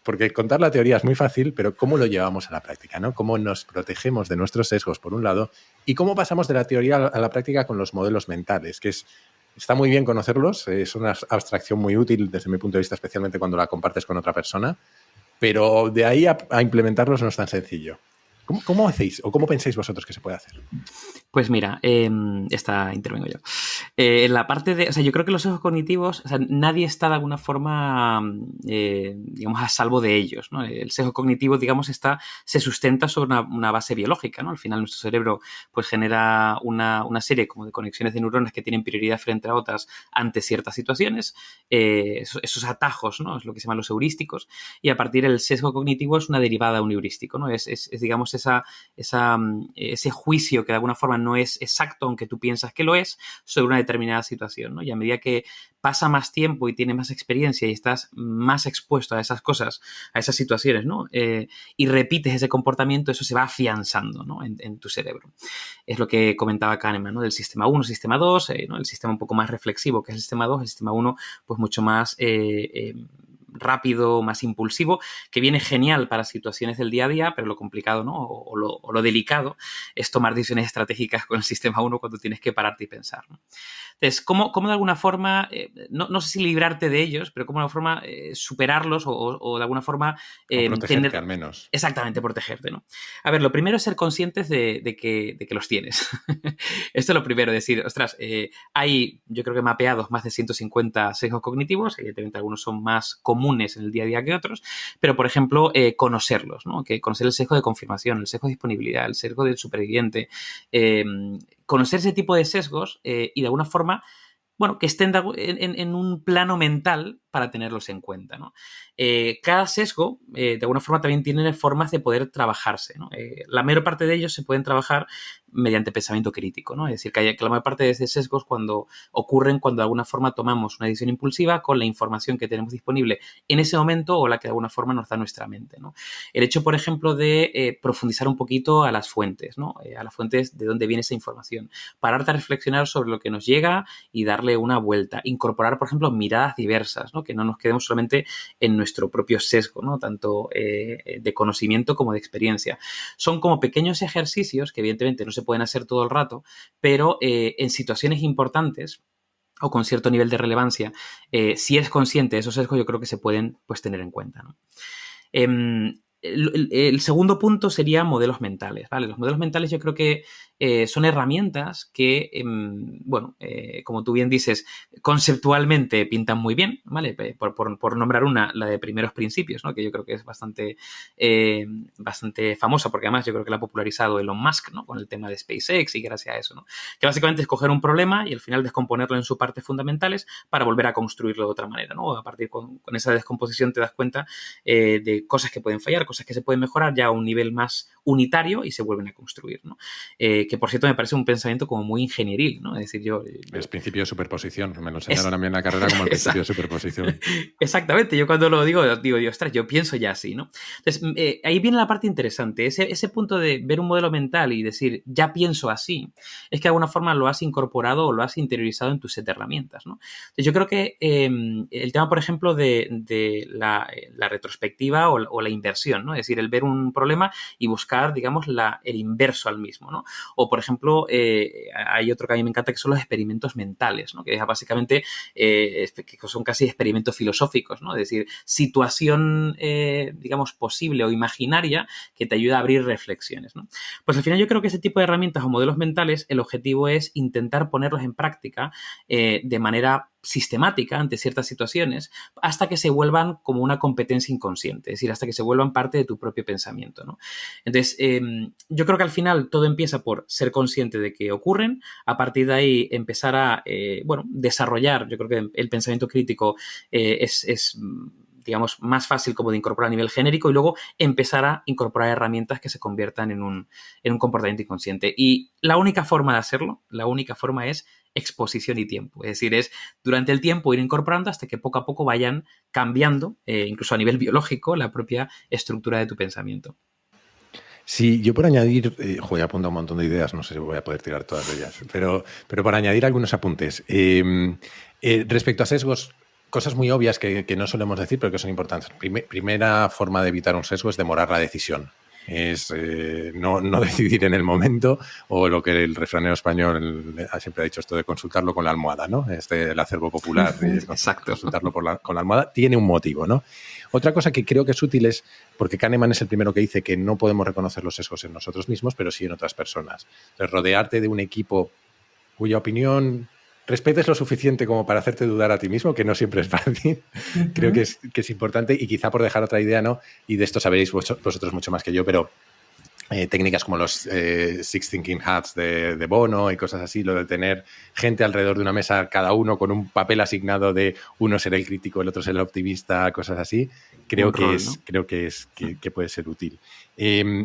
porque contar la teoría es muy fácil, pero ¿cómo lo llevamos a la práctica, ¿no? ¿Cómo nos protegemos de nuestros sesgos, por un lado, y cómo pasamos de la teoría a la práctica con los modelos mentales, que está muy bien conocerlos, es una abstracción muy útil desde mi punto de vista, especialmente cuando la compartes con otra persona, pero de ahí a implementarlos no es tan sencillo. ¿Cómo hacéis o cómo pensáis vosotros que se puede hacer? Pues mira, intervengo yo. En la parte de, o sea, yo creo que los sesgos cognitivos, o sea, nadie está de alguna forma, digamos, a salvo de ellos, ¿no? El sesgo cognitivo, digamos, se sustenta sobre una base biológica, ¿no? Al final nuestro cerebro, pues, genera una serie como de conexiones de neuronas que tienen prioridad frente a otras ante ciertas situaciones. Esos atajos, ¿no? Es lo que se llaman los heurísticos. Y a partir del sesgo cognitivo es una derivada de un heurístico, ¿no? Es digamos, ese juicio que de alguna forma no es exacto, aunque tú piensas que lo es, sobre una determinada situación, ¿no? Y a medida que pasa más tiempo y tienes más experiencia y estás más expuesto a esas cosas, a esas situaciones, ¿no? Y repites ese comportamiento, eso se va afianzando, ¿no? en tu cerebro. Es lo que comentaba Kahneman, ¿no? Del sistema 1, sistema 2, ¿no? El sistema un poco más reflexivo que es el sistema 2, el sistema 1, pues mucho más rápido, más impulsivo, que viene genial para situaciones del día a día, pero lo complicado, ¿no? O lo delicado es tomar decisiones estratégicas con el sistema 1 cuando tienes que pararte y pensar, ¿no? Entonces, ¿cómo de alguna forma, no sé si librarte de ellos, pero cómo de alguna forma superarlos o de alguna forma... protegerte al menos. Exactamente, protegerte, ¿no? A ver, lo primero es ser conscientes de que los tienes. Esto es lo primero, decir, ostras, hay, yo creo que mapeados más de 150 sesgos cognitivos, evidentemente algunos son más comunes en el día a día que otros, pero, por ejemplo, conocerlos, ¿no? Que conocer el sesgo de confirmación, el sesgo de disponibilidad, el sesgo del superviviente, conocer ese tipo de sesgos y de alguna forma, bueno, que estén en un plano mental para tenerlos en cuenta, ¿no? Cada sesgo, de alguna forma, también tiene formas de poder trabajarse, ¿no? La mayor parte de ellos se pueden trabajar mediante pensamiento crítico, ¿no? Es decir, que la mayor parte de esos sesgos ocurren cuando de alguna forma tomamos una decisión impulsiva con la información que tenemos disponible en ese momento o la que de alguna forma nos da nuestra mente, ¿no? El hecho, por ejemplo, de profundizar un poquito a las fuentes, ¿no? A las fuentes de dónde viene esa información. Pararte a reflexionar sobre lo que nos llega y darle una vuelta. Incorporar, por ejemplo, miradas diversas, ¿no? Que no nos quedemos solamente en nuestro propio sesgo, ¿no? Tanto de conocimiento como de experiencia. Son como pequeños ejercicios que evidentemente no se pueden hacer todo el rato, pero en situaciones importantes o con cierto nivel de relevancia, si eres consciente de esos sesgos, yo creo que se pueden, pues, tener en cuenta, ¿no? El segundo punto sería modelos mentales, ¿vale? Los modelos mentales yo creo que son herramientas que, bueno, como tú bien dices, conceptualmente pintan muy bien, ¿vale? Por nombrar una, la de primeros principios, ¿no? Que yo creo que es bastante famosa, porque además yo creo que la ha popularizado Elon Musk, ¿no? Con el tema de SpaceX y gracias a eso, ¿no? Que básicamente es coger un problema y al final descomponerlo en sus partes fundamentales para volver a construirlo de otra manera, ¿no? A partir con esa descomposición te das cuenta de cosas que pueden fallar, cosas que se pueden mejorar ya a un nivel más unitario y se vuelven a construir, ¿no? Que por cierto me parece un pensamiento como muy ingenieril, ¿no? Es decir, yo es principio de superposición, me lo enseñaron a mí en la carrera como el principio de superposición. Exactamente, yo cuando lo digo, ostras, yo pienso ya así, ¿no? Entonces, ahí viene la parte interesante, ese punto de ver un modelo mental y decir, ya pienso así, es que de alguna forma lo has incorporado o lo has interiorizado en tu set de herramientas, ¿no? Entonces, yo creo que el tema, por ejemplo, de la retrospectiva o la inversión, ¿no? Es decir, el ver un problema y buscar, digamos, el inverso al mismo, ¿no? O, por ejemplo, hay otro que a mí me encanta que son los experimentos mentales, ¿no? Que es básicamente que son casi experimentos filosóficos, ¿no? Es decir, situación, digamos, posible o imaginaria que te ayuda a abrir reflexiones, ¿no? Pues al final yo creo que ese tipo de herramientas o modelos mentales, el objetivo es intentar ponerlos en práctica de manera sistemática ante ciertas situaciones hasta que se vuelvan como una competencia inconsciente, es decir, hasta que se vuelvan parte de tu propio pensamiento, ¿no? Entonces, yo creo que al final todo empieza por ser consciente de que ocurren, a partir de ahí empezar a, bueno, desarrollar, yo creo que el pensamiento crítico es digamos, más fácil como de incorporar a nivel genérico y luego empezar a incorporar herramientas que se conviertan en un comportamiento inconsciente. Y la única forma de hacerlo, la única forma es exposición y tiempo. Es decir, es durante el tiempo ir incorporando hasta que poco a poco vayan cambiando, incluso a nivel biológico, la propia estructura de tu pensamiento. Sí, yo por añadir, he apuntado un montón de ideas, no sé si voy a poder tirar todas ellas, pero para añadir algunos apuntes. Respecto a sesgos, cosas muy obvias que no solemos decir, pero que son importantes. Primera forma de evitar un sesgo es demorar la decisión. Es no decidir en el momento, o lo que el refranero español siempre ha dicho, esto de consultarlo con la almohada, ¿no? El acervo popular, Exacto. Consultarlo con la almohada, tiene un motivo, ¿no? Otra cosa que creo que es útil es, porque Kahneman es el primero que dice que no podemos reconocer los sesgos en nosotros mismos, pero sí en otras personas. Entonces, rodearte de un equipo cuya opinión respetes lo suficiente como para hacerte dudar a ti mismo, que no siempre es fácil. Uh-huh. Creo que es importante, y quizá por dejar otra idea, ¿no? Y de esto sabéis vosotros mucho más que yo, pero técnicas como los Six Thinking Hats de Bono y cosas así, lo de tener gente alrededor de una mesa, cada uno con un papel asignado de uno ser el crítico, el otro ser el optimista, cosas así, creo que puede ser útil.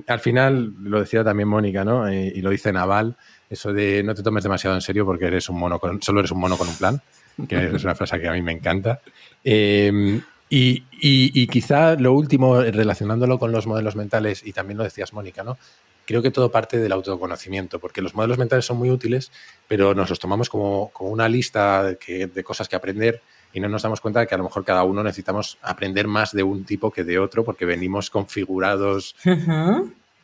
Al final, lo decía también Mónica, ¿no? Y lo dice Naval, eso de no te tomes demasiado en serio porque solo eres un mono con un plan, que es una frase que a mí me encanta. Y quizá lo último, relacionándolo con los modelos mentales, y también lo decías, Mónica, ¿no? Creo que todo parte del autoconocimiento, porque los modelos mentales son muy útiles, pero nos los tomamos como una lista de cosas que aprender y no nos damos cuenta de que a lo mejor cada uno necesitamos aprender más de un tipo que de otro, porque venimos configurados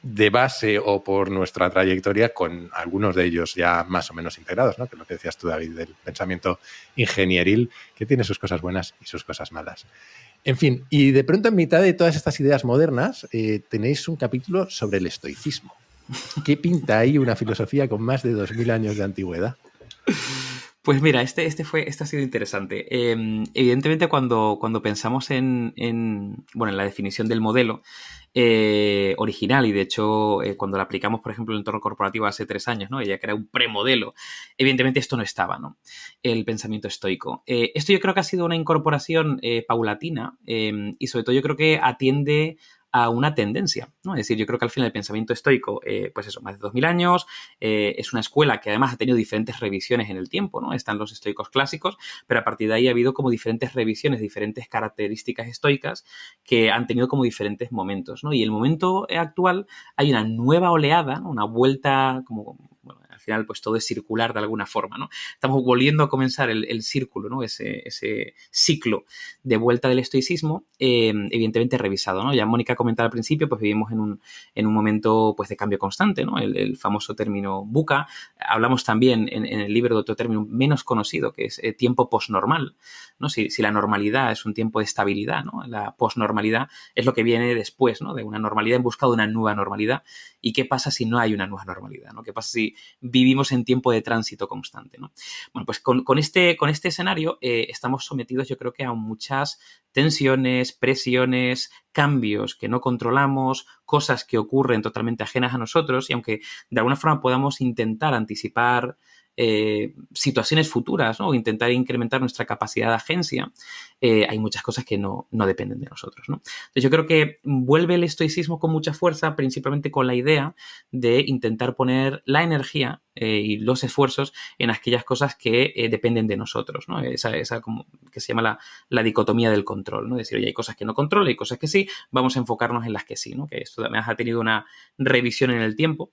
de base o por nuestra trayectoria con algunos de ellos ya más o menos integrados, ¿no? Que es lo que decías tú, David, del pensamiento ingenieril, que tiene sus cosas buenas y sus cosas malas. En fin, y de pronto en mitad de todas estas ideas modernas tenéis un capítulo sobre el estoicismo. ¿Qué pinta ahí una filosofía con más de 2000 años de antigüedad? Pues mira, este ha sido interesante. Evidentemente, cuando pensamos en la definición del modelo original, y de hecho cuando la aplicamos, por ejemplo, en el entorno corporativo hace 3 años, ¿no? Ya que era un premodelo, evidentemente esto no estaba, ¿no? El pensamiento estoico. Esto yo creo que ha sido una incorporación paulatina y sobre todo yo creo que atiende a una tendencia, ¿no? Es decir, yo creo que al final el pensamiento estoico, pues eso, más de 2000 años, es una escuela que además ha tenido diferentes revisiones en el tiempo, ¿no? Están los estoicos clásicos, pero a partir de ahí ha habido como diferentes revisiones, diferentes características estoicas que han tenido como diferentes momentos, ¿no? Y el momento actual hay una nueva oleada, ¿no? Una vuelta como... Bueno, al final pues todo es circular de alguna forma, ¿no? Estamos volviendo a comenzar el círculo, ¿no? Ese ciclo de vuelta del estoicismo, evidentemente revisado, ¿no? Ya Mónica comentaba al principio, pues vivimos en un momento pues de cambio constante, ¿no? El famoso término VUCA. Hablamos también en el libro de otro término menos conocido, que es tiempo posnormal, ¿no? Si la normalidad es un tiempo de estabilidad, ¿no? La posnormalidad es lo que viene después, ¿no? De una normalidad en busca de una nueva normalidad. ¿Y qué pasa si no hay una nueva normalidad, ¿no? ¿Qué pasa si vivimos en tiempo de tránsito constante, ¿no? Bueno, pues con este escenario estamos sometidos, yo creo que a muchas tensiones, presiones, cambios que no controlamos, cosas que ocurren totalmente ajenas a nosotros y aunque de alguna forma podamos intentar anticipar situaciones futuras, ¿no? O intentar incrementar nuestra capacidad de agencia, hay muchas cosas que no dependen de nosotros, ¿no? Entonces yo creo que vuelve el estoicismo con mucha fuerza, principalmente con la idea de intentar poner la energía y los esfuerzos en aquellas cosas que dependen de nosotros, ¿no? Esa como que se llama la dicotomía del control, ¿no? Es decir, oye, hay cosas que no controlo, hay cosas que sí, vamos a enfocarnos en las que sí, ¿no? Que esto además ha tenido una revisión en el tiempo.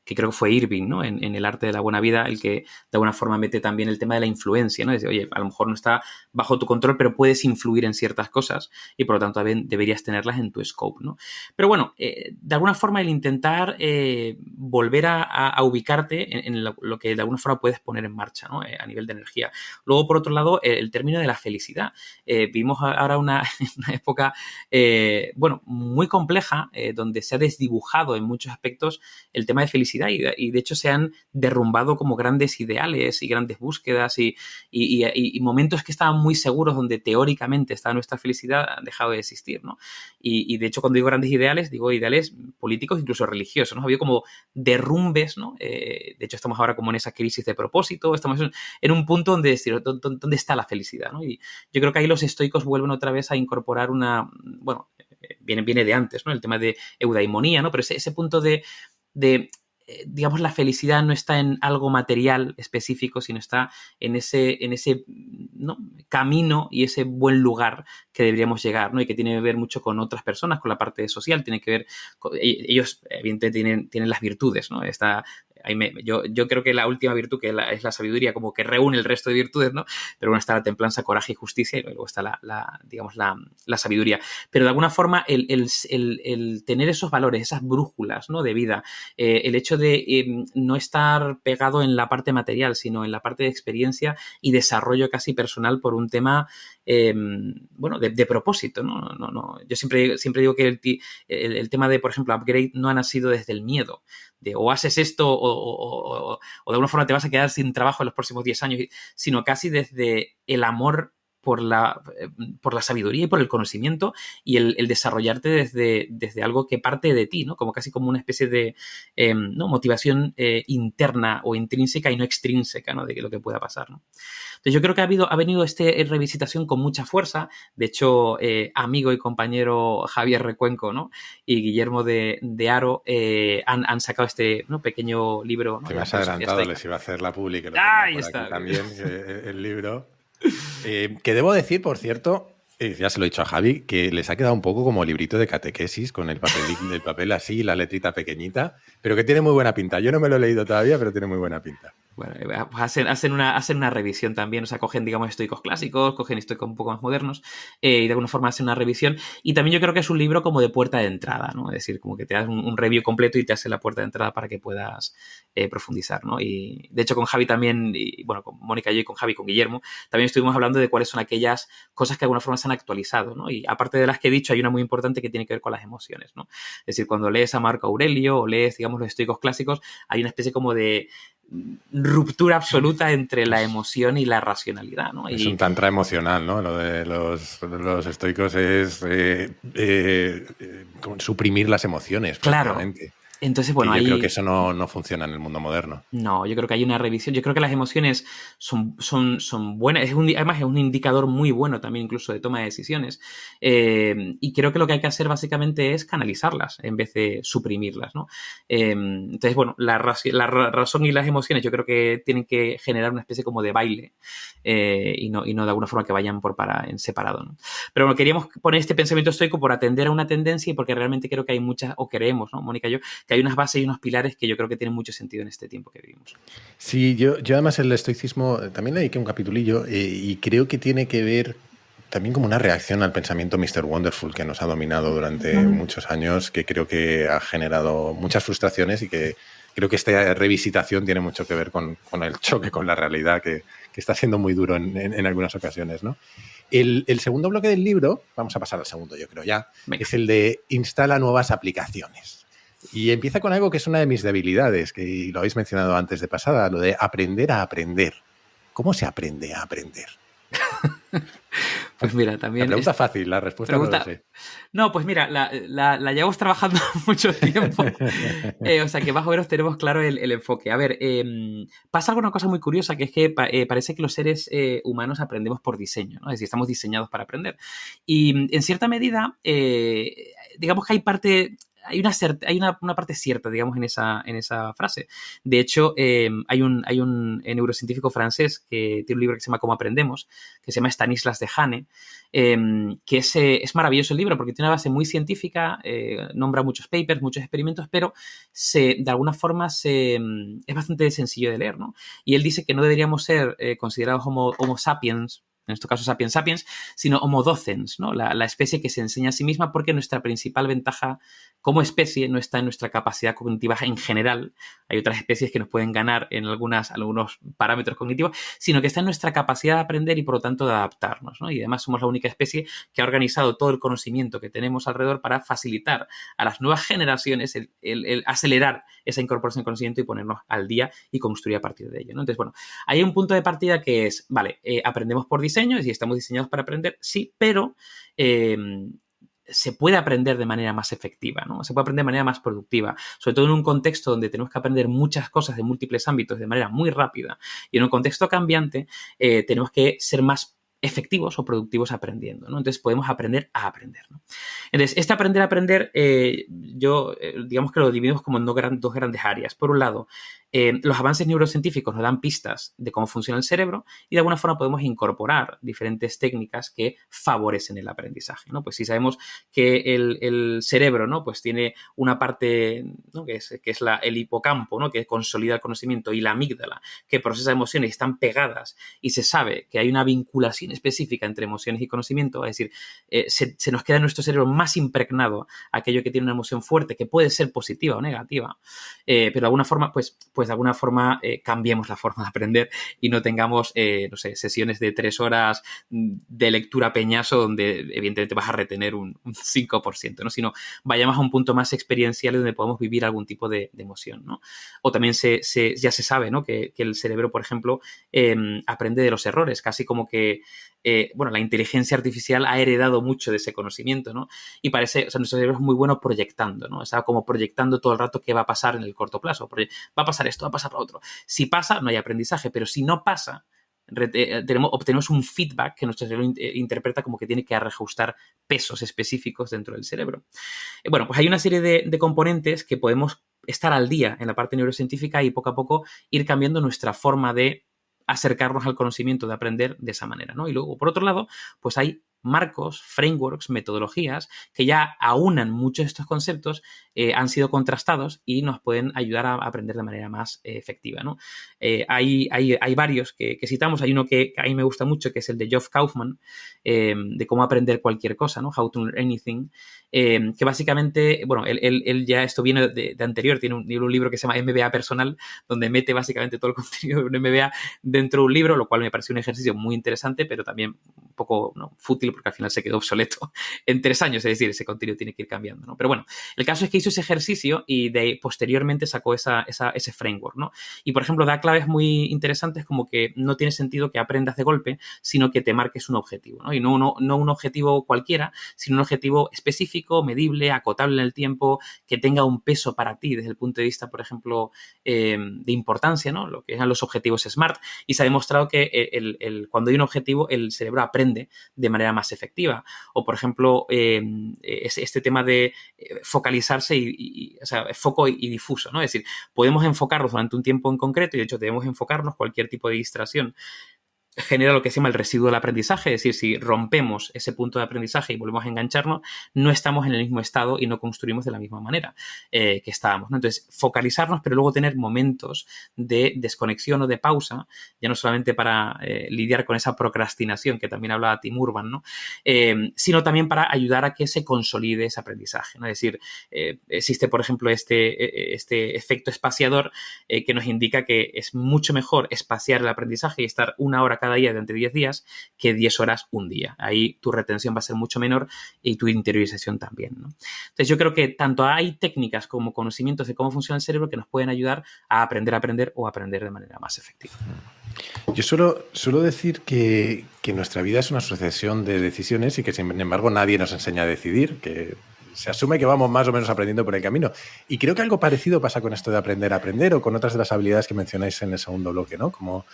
Que creo que fue Irving, ¿no? En El arte de la buena vida, el que de alguna forma mete también el tema de la influencia, ¿no? Es decir, oye, a lo mejor no está bajo tu control, pero puedes influir en ciertas cosas y por lo tanto deberías tenerlas en tu scope, ¿no? Pero bueno, de alguna forma el intentar volver a ubicarte en lo que de alguna forma puedes poner en marcha, ¿no? A nivel de energía. Luego, por otro lado, el término de la felicidad. Vivimos ahora una época, bueno, muy compleja, donde se ha desdibujado en muchos aspectos el tema de felicidad y de hecho se han derrumbado como grandes ideales y grandes búsquedas y momentos que estaban muy seguros donde teóricamente estaba nuestra felicidad han dejado de existir, ¿no? Y de hecho cuando digo grandes ideales, digo ideales políticos, incluso religiosos, ¿no? Ha habido como derrumbes, ¿no? De hecho estamos ahora como en esa crisis de propósito, estamos en un punto donde decir, ¿dónde está la felicidad, ¿no? Y yo creo que ahí los estoicos vuelven otra vez a incorporar bueno, viene de antes, ¿no? El tema de eudaimonía, ¿no? Pero ese punto de digamos, la felicidad no está en algo material específico, sino está en ese ¿no? camino y ese buen lugar que deberíamos llegar, ¿no? Y que tiene que ver mucho con otras personas, con la parte social, tiene que ver con, ellos evidentemente tienen las virtudes, ¿no? Yo creo que la última virtud que es la sabiduría, como que reúne el resto de virtudes, ¿no? Pero bueno, está la templanza, coraje y justicia y luego está digamos, la sabiduría. Pero de alguna forma el tener esos valores, esas brújulas, ¿no? de vida, el hecho de no estar pegado en la parte material, sino en la parte de experiencia y desarrollo casi personal por un tema, bueno, de propósito, ¿no? Yo siempre digo que el tema de, por ejemplo, upgrade no ha nacido desde el miedo, de o haces esto o de alguna forma te vas a quedar sin trabajo en los próximos 10 años, sino casi desde el amor por la sabiduría y por el conocimiento y el desarrollarte desde algo que parte de ti, ¿no? Casi como una especie de ¿no? motivación interna o intrínseca y no extrínseca, ¿no? De lo que pueda pasar, ¿no? Entonces yo creo que ha venido revisitación con mucha fuerza. De hecho, amigo y compañero Javier Recuenco, ¿no? y Guillermo de Haro han sacado este, ¿no? pequeño libro, ¿no? Te me has adelantado, les iba a hacer la publi, que lo ahí tengo por está. Aquí también, el libro. Que debo decir, por cierto, ya se lo he dicho a Javi, que les ha quedado un poco como librito de catequesis, con el papel así, la letrita pequeñita, pero que tiene muy buena pinta. Yo no me lo he leído todavía, pero tiene muy buena pinta. Bueno, pues hacen una revisión también, o sea, cogen, digamos, estoicos clásicos, cogen estoicos un poco más modernos y de alguna forma hacen una revisión. Y también yo creo que es un libro como de puerta de entrada, ¿no? Es decir, como que te das un review completo y te hace la puerta de entrada para que puedas profundizar, ¿no? Y de hecho con Javi también, y bueno, con Mónica, yo y con Javi, con Guillermo, también estuvimos hablando de cuáles son aquellas cosas que de alguna forma se han actualizado, ¿no? Y aparte de las que he dicho, hay una muy importante que tiene que ver con las emociones, ¿no? Es decir, cuando lees a Marco Aurelio o lees, digamos, los estoicos clásicos, hay una especie como de ruptura absoluta entre la emoción y la racionalidad, ¿no? Es un tantra emocional, ¿no? Lo de los estoicos es suprimir las emociones, claro, prácticamente. Entonces, bueno, yo creo que eso no funciona en el mundo moderno. No, yo creo que hay una revisión. Yo creo que las emociones son buenas. Además, es un indicador muy bueno también incluso de toma de decisiones. Y creo que lo que hay que hacer básicamente es canalizarlas en vez de suprimirlas, ¿no? Entonces, bueno, la razón y las emociones yo creo que tienen que generar una especie como de baile y no de alguna forma que vayan en separado, ¿no? Pero bueno, queríamos poner este pensamiento estoico por atender a una tendencia y porque realmente creo que hay muchas, o creemos, ¿no, Mónica y yo, que hay unas bases y unos pilares que yo creo que tienen mucho sentido en este tiempo que vivimos. Sí, yo además el estoicismo también le dediqué un capitulillo y creo que tiene que ver también como una reacción al pensamiento Mr. Wonderful que nos ha dominado durante muchos años, que creo que ha generado muchas frustraciones y que creo que esta revisitación tiene mucho que ver con el choque con la realidad que está siendo muy duro en algunas ocasiones, ¿no? El segundo bloque del libro, vamos a pasar al segundo yo creo ya, Venga. es el de instala nuevas aplicaciones. Y empieza con algo que es una de mis debilidades, que lo habéis mencionado antes de pasada, lo de aprender a aprender. ¿Cómo se aprende a aprender? Pues mira, también... La pregunta fácil, la respuesta no lo sé. No, pues mira, la llevamos trabajando mucho tiempo. O sea que más o menos tenemos claro el enfoque. A ver, pasa alguna cosa muy curiosa, que es que parece que los seres humanos aprendemos por diseño, ¿no? Es decir, estamos diseñados para aprender. Y en cierta medida, digamos que hay una parte cierta, digamos, en esa frase. De hecho, hay un neurocientífico francés que tiene un libro que se llama Cómo aprendemos, que se llama Stanislas Dehaene, que es maravilloso el libro porque tiene una base muy científica, nombra muchos papers, muchos experimentos, pero de alguna forma es bastante sencillo de leer, ¿no? Y él dice que no deberíamos ser considerados homo sapiens, en este caso sapiens sapiens, sino homo docens, ¿no? La especie que se enseña a sí misma, porque nuestra principal ventaja como especie no está en nuestra capacidad cognitiva en general. Hay otras especies que nos pueden ganar en algunos parámetros cognitivos, sino que está en nuestra capacidad de aprender y por lo tanto de adaptarnos, ¿no? Y además somos la única especie que ha organizado todo el conocimiento que tenemos alrededor para facilitar a las nuevas generaciones el acelerar esa incorporación de conocimiento y ponernos al día y construir a partir de ello, ¿no? Entonces, bueno, hay un punto de partida que es, vale, aprendemos por diseño, es decir, estamos diseñados para aprender, sí, pero se puede aprender de manera más efectiva, ¿no? Se puede aprender de manera más productiva, sobre todo en un contexto donde tenemos que aprender muchas cosas de múltiples ámbitos de manera muy rápida y en un contexto cambiante tenemos que ser más efectivos o productivos aprendiendo, ¿no? Entonces podemos aprender a aprender, ¿no? Entonces, este aprender a aprender, digamos que lo dividimos como en dos grandes áreas. Por un lado, los avances neurocientíficos nos dan pistas de cómo funciona el cerebro y de alguna forma podemos incorporar diferentes técnicas que favorecen el aprendizaje, ¿no? Pues si sabemos que el cerebro, ¿no? Pues tiene una parte, ¿no? que es el hipocampo, ¿no? Que consolida el conocimiento, y la amígdala, que procesa emociones y están pegadas, y se sabe que hay una vinculación específica entre emociones y conocimiento, es decir, se nos queda en nuestro cerebro más impregnado aquello que tiene una emoción fuerte, que puede ser positiva o negativa, pero de alguna forma, pues de alguna forma cambiemos la forma de aprender y no tengamos, no sé, sesiones de 3 horas de lectura peñazo donde evidentemente vas a retener un 5%, ¿no? Sino vayamos a un punto más experiencial donde podamos vivir algún tipo de emoción, ¿no? O también ya se sabe, ¿no? que el cerebro, por ejemplo, aprende de los errores, casi como que la inteligencia artificial ha heredado mucho de ese conocimiento, ¿no? Y parece, o sea, nuestro cerebro es muy bueno proyectando, ¿no? O sea, como proyectando todo el rato qué va a pasar en el corto plazo. Va a pasar esto, va a pasar lo otro. Si pasa, no hay aprendizaje, pero si no pasa, obtenemos un feedback que nuestro cerebro interpreta como que tiene que reajustar pesos específicos dentro del cerebro. Bueno, pues hay una serie de componentes que podemos estar al día en la parte neurocientífica y poco a poco ir cambiando nuestra forma de acercarnos al conocimiento, de aprender de esa manera, ¿no? Y luego, por otro lado, pues hay marcos, frameworks, metodologías que ya aunan muchos de estos conceptos, han sido contrastados y nos pueden ayudar a aprender de manera más efectiva, ¿no? Hay varios que citamos. Hay uno que a mí me gusta mucho, que es el de Geoff Kaufman, de cómo aprender cualquier cosa, ¿no? How to learn anything, que básicamente, bueno, él ya, esto viene de anterior, tiene un libro que se llama MBA Personal, donde mete básicamente todo el contenido de un MBA dentro de un libro, lo cual me parece un ejercicio muy interesante, pero también un poco, ¿no?, fútil inútil porque al final se quedó obsoleto en 3 años, es decir, ese contenido tiene que ir cambiando, ¿no? Pero bueno, el caso es que hizo ese ejercicio y posteriormente sacó ese framework, ¿no? Y, por ejemplo, da claves muy interesantes como que no tiene sentido que aprendas de golpe, sino que te marques un objetivo, ¿no? Y no un objetivo cualquiera, sino un objetivo específico, medible, acotable en el tiempo, que tenga un peso para ti desde el punto de vista, por ejemplo, de importancia, ¿no? Lo que eran los objetivos SMART. Y se ha demostrado que cuando hay un objetivo, el cerebro aprende de manera más efectiva. O, por ejemplo, este tema de focalizarse o sea, foco y difuso, ¿no? Es decir, podemos enfocarnos durante un tiempo en concreto y, de hecho, debemos enfocarnos. Cualquier tipo de distracción genera lo que se llama el residuo del aprendizaje, es decir, si rompemos ese punto de aprendizaje y volvemos a engancharnos, no estamos en el mismo estado y no construimos de la misma manera que estábamos, ¿no? Entonces, focalizarnos, pero luego tener momentos de desconexión o de pausa, ya no solamente para lidiar con esa procrastinación que también hablaba Tim Urban, ¿no? Sino también para ayudar a que se consolide ese aprendizaje, ¿no? Es decir, existe, por ejemplo, este efecto espaciador que nos indica que es mucho mejor espaciar el aprendizaje y estar 1 hora cada día durante 10 días que 10 horas un día. Ahí tu retención va a ser mucho menor y tu interiorización también, ¿no? Entonces, yo creo que tanto hay técnicas como conocimientos de cómo funciona el cerebro que nos pueden ayudar a aprender o aprender de manera más efectiva. Yo suelo decir que nuestra vida es una sucesión de decisiones y que, sin embargo, nadie nos enseña a decidir, que se asume que vamos más o menos aprendiendo por el camino. Y creo que algo parecido pasa con esto de aprender a aprender o con otras de las habilidades que mencionáis en el segundo bloque, ¿no? Como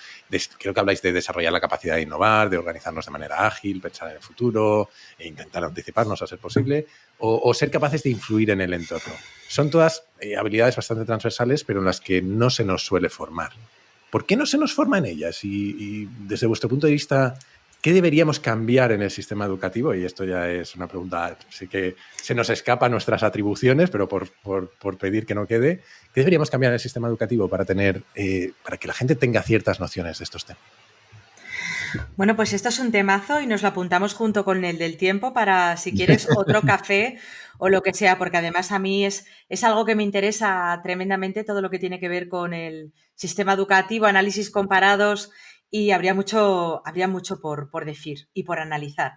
creo que habláis de desarrollar la capacidad de innovar, de organizarnos de manera ágil, pensar en el futuro e intentar anticiparnos a ser posible, o ser capaces de influir en el entorno. Son todas habilidades bastante transversales, pero en las que no se nos suele formar. ¿Por qué no se nos forma en ellas? Y desde vuestro punto de vista, ¿qué deberíamos cambiar en el sistema educativo? Y esto ya es una pregunta, sí que se nos escapa nuestras atribuciones, pero por pedir que no quede. ¿Qué deberíamos cambiar en el sistema educativo para que la gente tenga ciertas nociones de estos temas? Bueno, pues esto es un temazo y nos lo apuntamos junto con el del tiempo para, si quieres, otro café o lo que sea, porque además a mí es algo que me interesa tremendamente, todo lo que tiene que ver con el sistema educativo, análisis comparados, y habría mucho por decir y por analizar.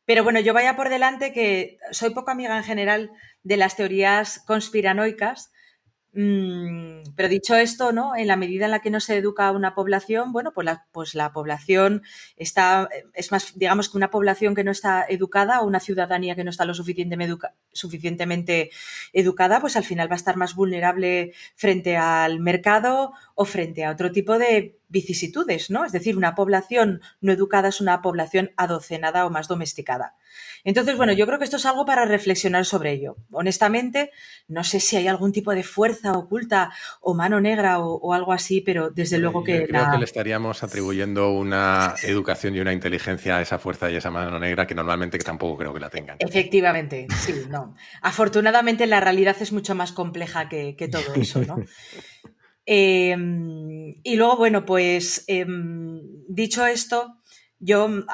Pero bueno, yo vaya por delante que soy poco amiga en general de las teorías conspiranoicas. Pero dicho esto, ¿no? En la medida en la que no se educa a una población, bueno, pues la población es más, digamos que una población que no está educada o una ciudadanía que no está lo suficientemente educada, pues al final va a estar más vulnerable frente al mercado o frente a otro tipo de vicisitudes, ¿no? Es decir, una población no educada es una población adocenada o más domesticada. Entonces, bueno, yo creo que esto es algo para reflexionar sobre ello. Honestamente, no sé si hay algún tipo de fuerza oculta o mano negra o algo así, pero desde luego que... Creo que le estaríamos atribuyendo una educación y una inteligencia a esa fuerza y a esa mano negra que normalmente tampoco creo que la tengan. Efectivamente, sí, no. Afortunadamente la realidad es mucho más compleja que todo eso, ¿no? Y luego, bueno, pues dicho esto, yo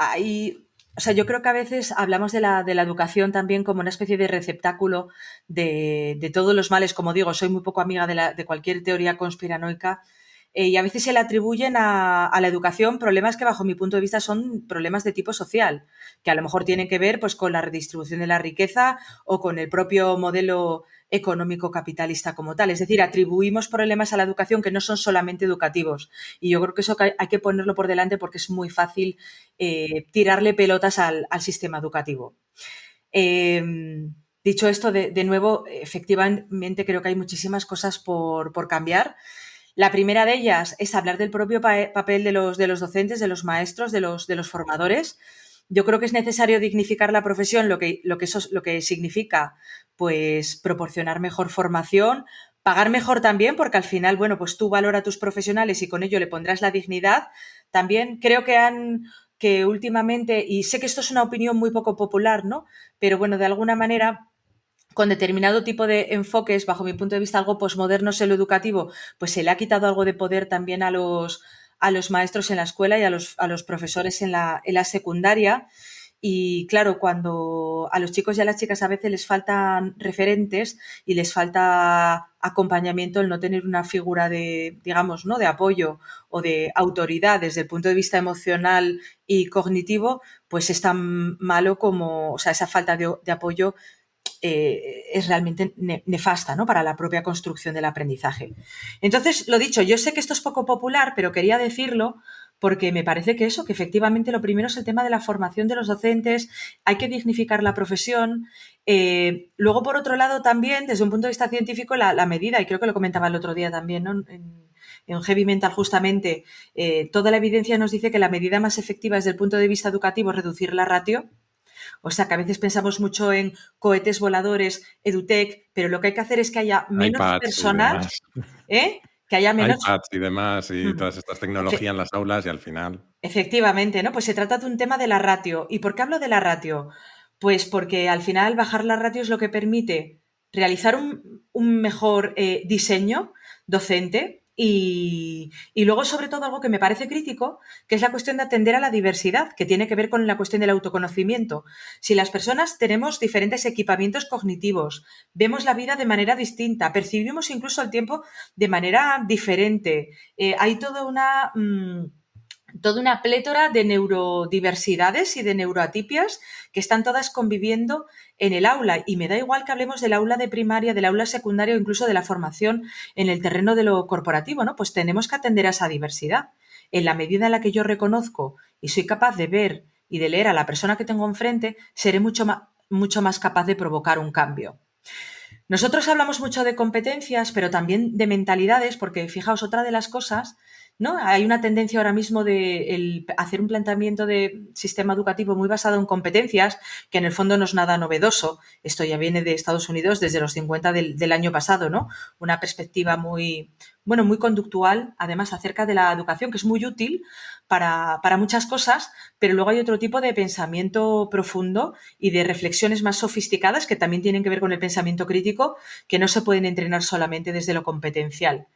creo que a veces hablamos de la educación también como una especie de receptáculo de todos los males. Como digo, soy muy poco amiga de cualquier teoría conspiranoica y a veces se le atribuyen a la educación problemas que bajo mi punto de vista son problemas de tipo social, que a lo mejor tienen que ver pues, con la redistribución de la riqueza o con el propio modelo económico capitalista como tal. Es decir, atribuimos problemas a la educación que no son solamente educativos. Y yo creo que eso hay que ponerlo por delante porque es muy fácil tirarle pelotas al sistema educativo. Dicho esto, de nuevo, efectivamente creo que hay muchísimas cosas por cambiar. La primera de ellas es hablar del propio papel de los docentes, de los maestros, de los formadores. Yo creo que es necesario dignificar la profesión, lo que significa pues proporcionar mejor formación, pagar mejor también, porque al final, bueno, pues tú valora a tus profesionales y con ello le pondrás la dignidad. También creo que últimamente, y sé que esto es una opinión muy poco popular, ¿no? Pero bueno, de alguna manera, con determinado tipo de enfoques, bajo mi punto de vista algo posmodernos en lo educativo, pues se le ha quitado algo de poder también a los maestros en la escuela y a los profesores en la secundaria. Y claro, cuando a los chicos y a las chicas a veces les faltan referentes y les falta acompañamiento, el no tener una figura de, digamos, ¿no?, de apoyo o de autoridad desde el punto de vista emocional y cognitivo, pues es tan malo como, o sea, esa falta de apoyo es realmente nefasta, ¿no?, para la propia construcción del aprendizaje. Entonces, lo dicho, yo sé que esto es poco popular, pero quería decirlo porque me parece que eso, que efectivamente lo primero es el tema de la formación de los docentes, hay que dignificar la profesión. Luego, por otro lado, también, desde un punto de vista científico, la medida, y creo que lo comentaba el otro día también, ¿no?, en Heavy Mental, justamente, toda la evidencia nos dice que la medida más efectiva desde el punto de vista educativo es reducir la ratio. O sea, que a veces pensamos mucho en cohetes voladores, EduTech, pero lo que hay que hacer es que haya menos iPads y personas, demás. que haya menos... iPads y demás, y todas estas tecnologías en las aulas, y al final. Efectivamente, ¿no? Pues se trata de un tema de la ratio. ¿Y por qué hablo de la ratio? Pues porque al final bajar la ratio es lo que permite realizar un mejor diseño docente y luego, sobre todo, algo que me parece crítico, que es la cuestión de atender a la diversidad, que tiene que ver con la cuestión del autoconocimiento. Si las personas tenemos diferentes equipamientos cognitivos, vemos la vida de manera distinta, percibimos incluso el tiempo de manera diferente, hay toda una plétora de neurodiversidades y de neuroatipias que están todas conviviendo en el aula. Y me da igual que hablemos del aula de primaria, del aula secundaria o incluso de la formación en el terreno de lo corporativo, ¿no? Pues tenemos que atender a esa diversidad. En la medida en la que yo reconozco y soy capaz de ver y de leer a la persona que tengo enfrente, seré mucho más capaz de provocar un cambio. Nosotros hablamos mucho de competencias, pero también de mentalidades, porque fijaos, otra de las cosas, ¿no? Hay una tendencia ahora mismo de hacer un planteamiento de sistema educativo muy basado en competencias, que en el fondo no es nada novedoso. Esto ya viene de Estados Unidos desde los 50 del año pasado, ¿no? Una perspectiva muy, bueno, muy conductual, además, acerca de la educación, que es muy útil para muchas cosas, pero luego hay otro tipo de pensamiento profundo y de reflexiones más sofisticadas que también tienen que ver con el pensamiento crítico, que no se pueden entrenar solamente desde lo competencial.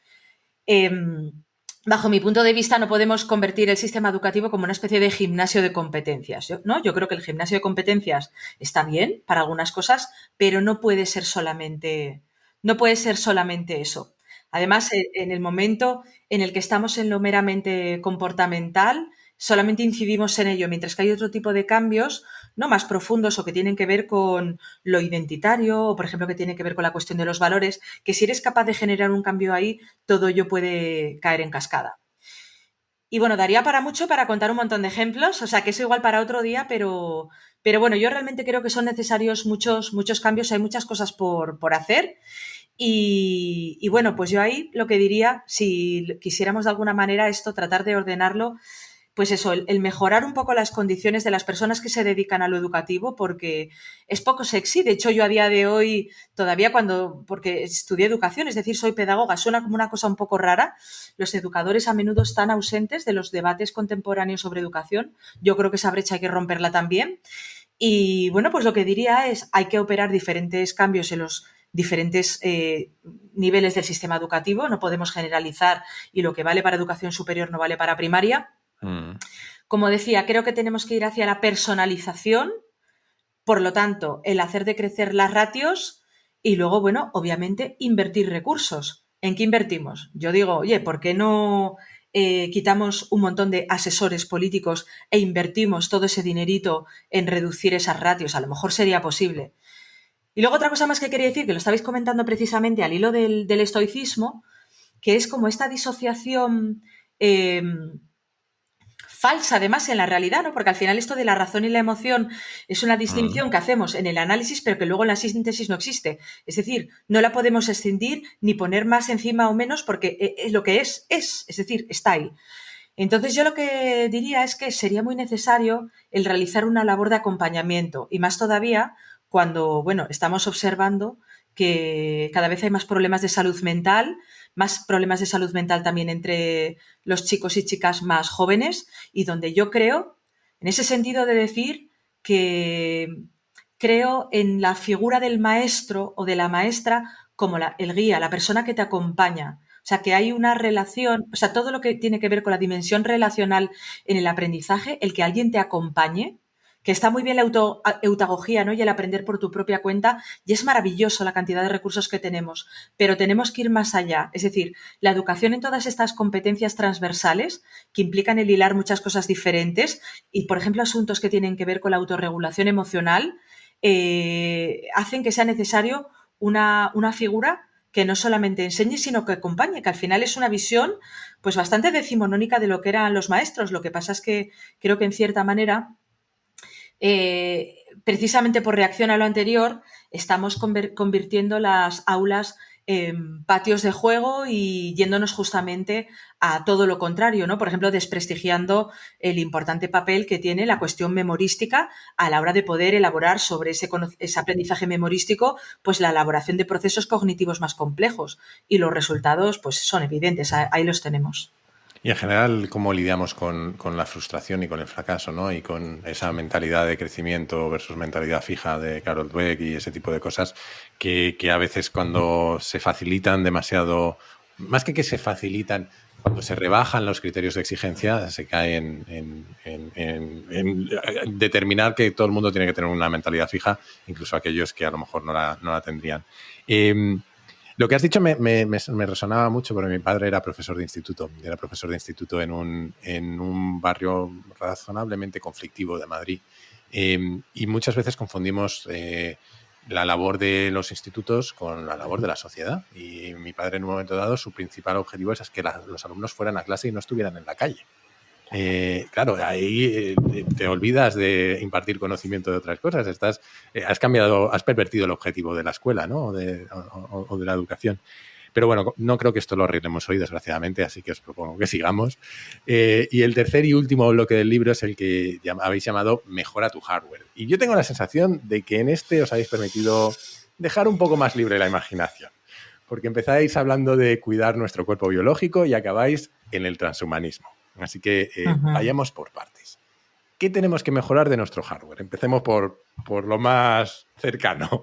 Bajo mi punto de vista, no podemos convertir el sistema educativo como una especie de gimnasio de competencias, ¿no? Yo creo que el gimnasio de competencias está bien para algunas cosas, pero no puede ser solamente eso. Además, en el momento en el que estamos en lo meramente comportamental, solamente incidimos en ello, mientras que hay otro tipo de cambios, ¿no?, más profundos o que tienen que ver con lo identitario o, por ejemplo, que tienen que ver con la cuestión de los valores, que si eres capaz de generar un cambio ahí, todo ello puede caer en cascada. Y bueno, daría para mucho para contar un montón de ejemplos, o sea que eso igual para otro día, pero bueno, yo realmente creo que son necesarios muchos cambios, hay muchas cosas por hacer. Y bueno, pues yo ahí lo que diría, si quisiéramos de alguna manera esto, tratar de ordenarlo, pues eso, el mejorar un poco las condiciones de las personas que se dedican a lo educativo, porque es poco sexy. De hecho, yo a día de hoy, todavía porque estudié educación, es decir, soy pedagoga, suena como una cosa un poco rara. Los educadores a menudo están ausentes de los debates contemporáneos sobre educación. Yo creo que esa brecha hay que romperla también. Y bueno, pues lo que diría es, hay que operar diferentes cambios en los diferentes niveles del sistema educativo. No podemos generalizar y lo que vale para educación superior no vale para primaria. Como decía, creo que tenemos que ir hacia la personalización, por lo tanto, el hacer decrecer las ratios y luego, bueno, obviamente, invertir recursos. ¿En qué invertimos? Yo digo, oye, ¿por qué no quitamos un montón de asesores políticos e invertimos todo ese dinerito en reducir esas ratios? A lo mejor sería posible. Y luego otra cosa más que quería decir, que lo estabais comentando precisamente al hilo del estoicismo, que es como esta disociación falsa, además, en la realidad, ¿no? Porque al final esto de la razón y la emoción es una distinción que hacemos en el análisis, pero que luego en la síntesis no existe. Es decir, no la podemos escindir ni poner más encima o menos porque lo que es, decir, está ahí. Entonces yo lo que diría es que sería muy necesario el realizar una labor de acompañamiento y más todavía cuando, bueno, estamos observando que cada vez hay más problemas de salud mental, más problemas de salud mental también entre los chicos y chicas más jóvenes y donde yo creo, en ese sentido de decir que creo en la figura del maestro o de la maestra como el guía, la persona que te acompaña. O sea, que hay una relación, o sea, todo lo que tiene que ver con la dimensión relacional en el aprendizaje, el que alguien te acompañe, que está muy bien la eutagogía, ¿no? Y el aprender por tu propia cuenta, y es maravilloso la cantidad de recursos que tenemos, pero tenemos que ir más allá. Es decir, la educación en todas estas competencias transversales que implican el hilar muchas cosas diferentes y, por ejemplo, asuntos que tienen que ver con la autorregulación emocional, hacen que sea necesario una figura que no solamente enseñe, sino que acompañe, que al final es una visión pues bastante decimonónica de lo que eran los maestros. Lo que pasa es que creo que en cierta manera, precisamente por reacción a lo anterior, estamos convirtiendo las aulas en patios de juego y yéndonos justamente a todo lo contrario, ¿no? Por ejemplo, desprestigiando el importante papel que tiene la cuestión memorística a la hora de poder elaborar sobre ese aprendizaje memorístico, pues la elaboración de procesos cognitivos más complejos. Y los resultados, pues son evidentes, ahí los tenemos. Y en general, ¿cómo lidiamos con la frustración y con el fracaso, ¿no? Y con esa mentalidad de crecimiento versus mentalidad fija de Carol Dweck y ese tipo de cosas que a veces cuando se facilitan demasiado, más que se facilitan, cuando se rebajan los criterios de exigencia, se cae en determinar que todo el mundo tiene que tener una mentalidad fija, incluso aquellos que a lo mejor no la tendrían. Lo que has dicho me resonaba mucho porque mi padre era profesor de instituto. Era profesor de instituto en un barrio razonablemente conflictivo de Madrid. Y muchas veces confundimos la labor de los institutos con la labor de la sociedad. Y mi padre en un momento dado su principal objetivo es que los alumnos fueran a clase y no estuvieran en la calle. Claro, ahí te olvidas de impartir conocimiento de otras cosas. Has pervertido el objetivo de la escuela, ¿no? O de la educación. Pero bueno, no creo que esto lo arreglemos hoy, desgraciadamente, así que os propongo que sigamos. Y el tercer y último bloque del libro es el que habéis llamado Mejora tu hardware. Y yo tengo la sensación de que en este os habéis permitido dejar un poco más libre la imaginación, porque empezáis hablando de cuidar nuestro cuerpo biológico y acabáis en el transhumanismo. Así que vayamos por partes. ¿Qué tenemos que mejorar de nuestro hardware? Empecemos por lo más cercano.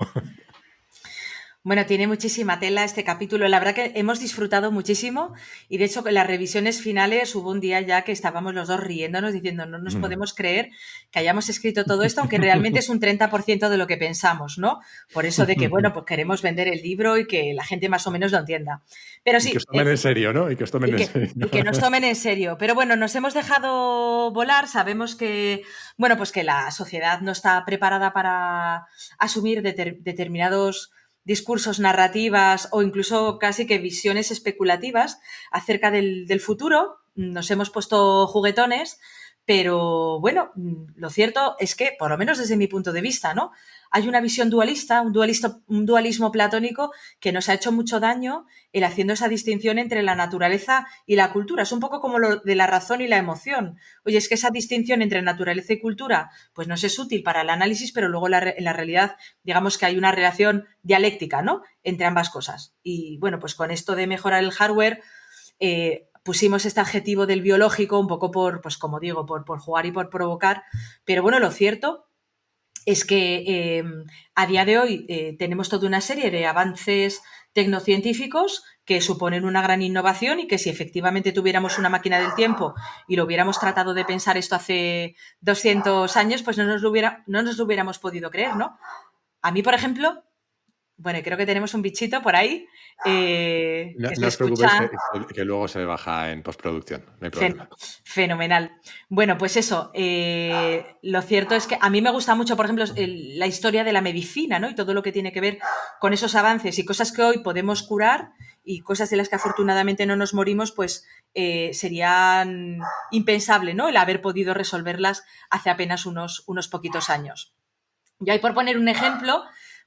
Bueno, tiene muchísima tela este capítulo. La verdad que hemos disfrutado muchísimo y de hecho en las revisiones finales hubo un día ya que estábamos los dos riéndonos diciendo no nos podemos creer que hayamos escrito todo esto, aunque realmente es un 30% de lo que pensamos, ¿no? Por eso de que, bueno, pues queremos vender el libro y que la gente más o menos lo entienda. Pero sí, y que os tomen en serio, ¿no? Y que nos tomen en serio. Pero bueno, nos hemos dejado volar. Sabemos que, bueno, pues que la sociedad no está preparada para asumir determinados discursos, narrativas o incluso casi que visiones especulativas acerca del futuro. Nos hemos puesto juguetones, pero bueno, lo cierto es que, por lo menos desde mi punto de vista, ¿no? Hay una visión dualista, un dualismo platónico que nos ha hecho mucho daño el haciendo esa distinción entre la naturaleza y la cultura. Es un poco como lo de la razón y la emoción. Oye, es que esa distinción entre naturaleza y cultura pues nos es útil para el análisis, pero luego en la realidad digamos que hay una relación dialéctica, ¿no? Entre ambas cosas. Y bueno, pues con esto de mejorar el hardware, pusimos este adjetivo del biológico un poco pues como digo, por jugar y por provocar. Pero bueno, lo cierto es que a día de hoy tenemos toda una serie de avances tecnocientíficos que suponen una gran innovación y que si efectivamente tuviéramos una máquina del tiempo y lo hubiéramos tratado de pensar esto hace 200 años, pues no nos lo hubiéramos podido creer, ¿no? A mí, por ejemplo, bueno, creo que tenemos un bichito por ahí. No os preocupéis que luego se baja en postproducción, no hay problema. Fenomenal. Bueno, pues eso, lo cierto es que a mí me gusta mucho, por ejemplo, la historia de la medicina, ¿no? Y todo lo que tiene que ver con esos avances y cosas que hoy podemos curar y cosas de las que afortunadamente no nos morimos, pues serían impensable, ¿no? El haber podido resolverlas hace apenas unos poquitos años. Y ahí, por poner un ejemplo,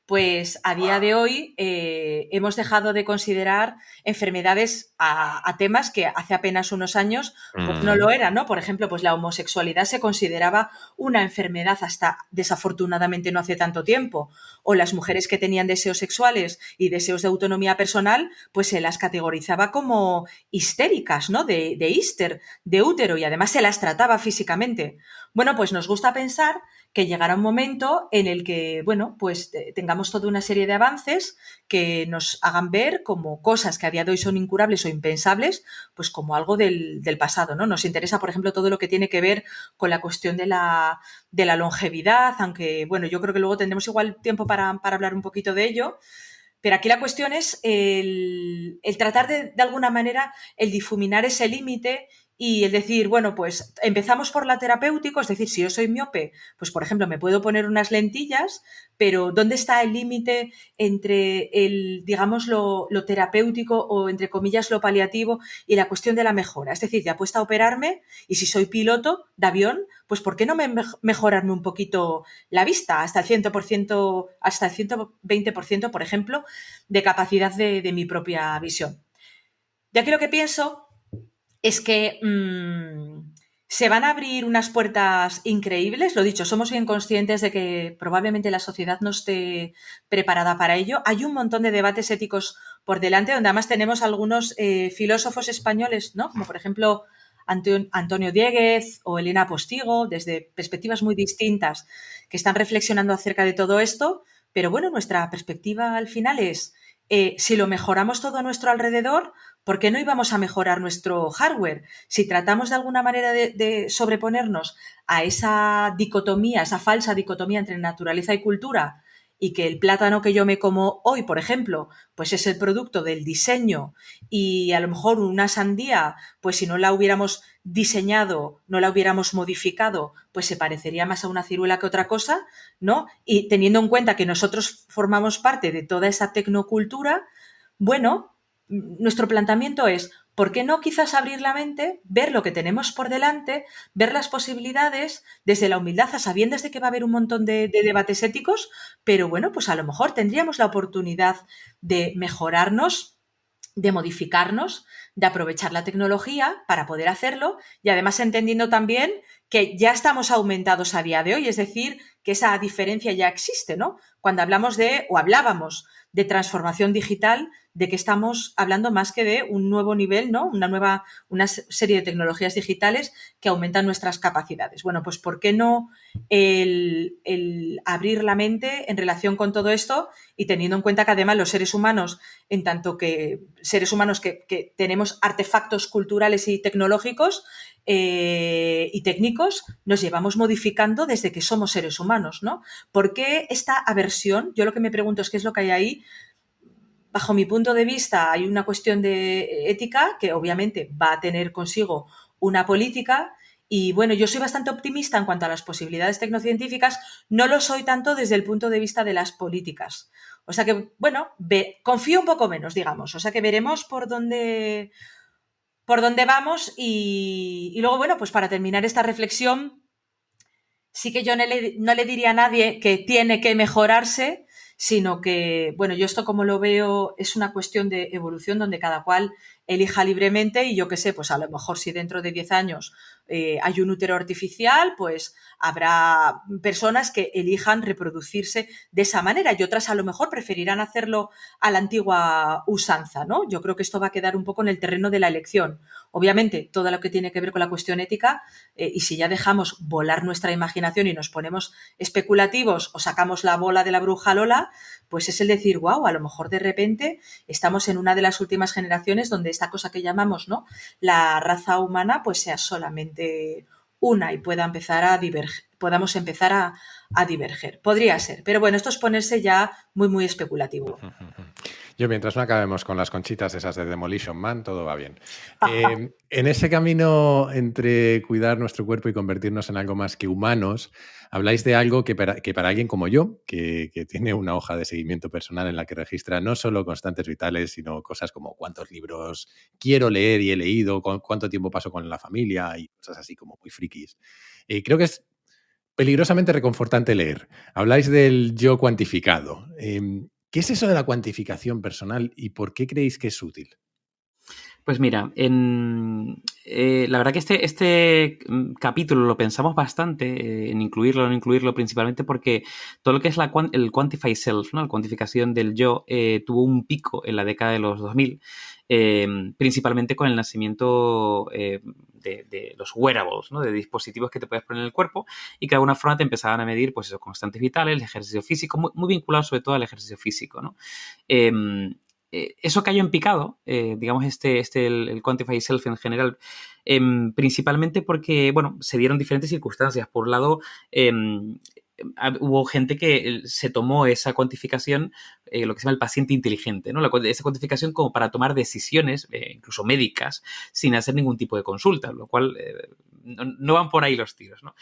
pues a día de hoy hemos dejado de considerar enfermedades a temas que hace apenas unos años pues no lo eran, ¿no? Por ejemplo, pues la homosexualidad se consideraba una enfermedad hasta desafortunadamente no hace tanto tiempo. O las mujeres que tenían deseos sexuales y deseos de autonomía personal, pues se las categorizaba como histéricas, ¿no? De hister, de útero, y además se las trataba físicamente. Bueno, pues nos gusta pensar que llegará un momento en el que, bueno, pues tengamos toda una serie de avances que nos hagan ver como cosas que a día de hoy son incurables o impensables, pues como algo del pasado, ¿no? Nos interesa, por ejemplo, todo lo que tiene que ver con la cuestión de la longevidad, aunque, bueno, yo creo que luego tendremos igual tiempo para hablar un poquito de ello. Pero aquí la cuestión es el tratar de alguna manera, el difuminar ese límite y el decir, bueno, pues empezamos por la terapéutico, es decir, si yo soy miope, pues por ejemplo me puedo poner unas lentillas, pero ¿dónde está el límite entre el, digamos, lo terapéutico o entre comillas lo paliativo y la cuestión de la mejora? Es decir, ya puesta a operarme y si soy piloto de avión, pues ¿por qué no mejorarme un poquito la vista hasta el 100%, hasta el 120%, por ejemplo, de capacidad de mi propia visión? Y aquí lo que pienso es que se van a abrir unas puertas increíbles. Lo dicho, somos bien conscientes de que probablemente la sociedad no esté preparada para ello. Hay un montón de debates éticos por delante, donde además tenemos algunos filósofos españoles, ¿no? Como por ejemplo Antonio Dieguez o Elena Postigo, desde perspectivas muy distintas, que están reflexionando acerca de todo esto. Pero bueno, nuestra perspectiva al final es, si lo mejoramos todo a nuestro alrededor, ¿por qué no íbamos a mejorar nuestro hardware? Si tratamos de alguna manera de sobreponernos a esa dicotomía, esa falsa dicotomía entre naturaleza y cultura, y que el plátano que yo me como hoy, por ejemplo, pues es el producto del diseño y a lo mejor una sandía, pues si no la hubiéramos diseñado, no la hubiéramos modificado, pues se parecería más a una ciruela que otra cosa, ¿no? Y teniendo en cuenta que nosotros formamos parte de toda esa tecnocultura, bueno, nuestro planteamiento es, ¿por qué no quizás abrir la mente, ver lo que tenemos por delante, ver las posibilidades desde la humildad, a sabiendas de que va a haber un montón de debates éticos, pero bueno, pues a lo mejor tendríamos la oportunidad de mejorarnos, de modificarnos, de aprovechar la tecnología para poder hacerlo y además entendiendo también que ya estamos aumentados a día de hoy, es decir, que esa diferencia ya existe, ¿no? Cuando hablamos de, o hablábamos de transformación digital, de que estamos hablando más que de un nuevo nivel, ¿no? Una serie de tecnologías digitales que aumentan nuestras capacidades. Bueno, pues ¿por qué no el abrir la mente en relación con todo esto y teniendo en cuenta que además los seres humanos, en tanto que seres humanos que tenemos artefactos culturales y tecnológicos y técnicos, nos llevamos modificando desde que somos seres humanos, ¿no? ¿Por qué esta aversión? Yo lo que me pregunto es qué es lo que hay ahí. Bajo mi punto de vista, hay una cuestión de ética que obviamente va a tener consigo una política y bueno, yo soy bastante optimista en cuanto a las posibilidades tecnocientíficas, no lo soy tanto desde el punto de vista de las políticas. O sea que, bueno, confío un poco menos, digamos. O sea que veremos por dónde vamos y luego, bueno, pues para terminar esta reflexión, sí que yo no le diría a nadie que tiene que mejorarse, sino que, bueno, yo esto como lo veo es una cuestión de evolución donde cada cual elija libremente y yo qué sé, pues a lo mejor si dentro de 10 años hay un útero artificial, pues habrá personas que elijan reproducirse de esa manera y otras a lo mejor preferirán hacerlo a la antigua usanza, ¿no? Yo creo que esto va a quedar un poco en el terreno de la elección. Obviamente, todo lo que tiene que ver con la cuestión ética, y si ya dejamos volar nuestra imaginación y nos ponemos especulativos o sacamos la bola de la bruja Lola, pues es el decir, wow, a lo mejor de repente estamos en una de las últimas generaciones donde esta cosa que llamamos, ¿no?, la raza humana, pues sea solamente una y podamos empezar a diverger. Podría ser, pero bueno, esto es ponerse ya muy, muy especulativo. Yo, mientras no acabemos con las conchitas esas de Demolition Man, todo va bien. En ese camino entre cuidar nuestro cuerpo y convertirnos en algo más que humanos, habláis de algo que para alguien como yo, que tiene una hoja de seguimiento personal en la que registra no solo constantes vitales, sino cosas como cuántos libros quiero leer y he leído, cuánto tiempo paso con la familia y cosas así como muy frikis. Creo que es peligrosamente reconfortante leer. Habláis del yo cuantificado. ¿Qué es eso de la cuantificación personal y por qué creéis que es útil? Pues mira, la verdad que este capítulo lo pensamos bastante en incluirlo o no incluirlo, principalmente porque todo lo que es el Quantify Self, ¿no? La cuantificación del yo, tuvo un pico en la década de los 2000, principalmente con el nacimiento de los wearables, ¿no? De dispositivos que te puedes poner en el cuerpo y que de alguna forma te empezaban a medir pues, esos constantes vitales, el ejercicio físico, muy vinculado sobre todo al ejercicio físico, ¿no? Eso cayó en picado, digamos, el Quantify Self en general, principalmente porque, bueno, se dieron diferentes circunstancias. Por un lado, hubo gente que se tomó esa cuantificación, lo que se llama el paciente inteligente, ¿no? Esa cuantificación como para tomar decisiones, incluso médicas, sin hacer ningún tipo de consulta, lo cual no van por ahí los tiros, ¿no?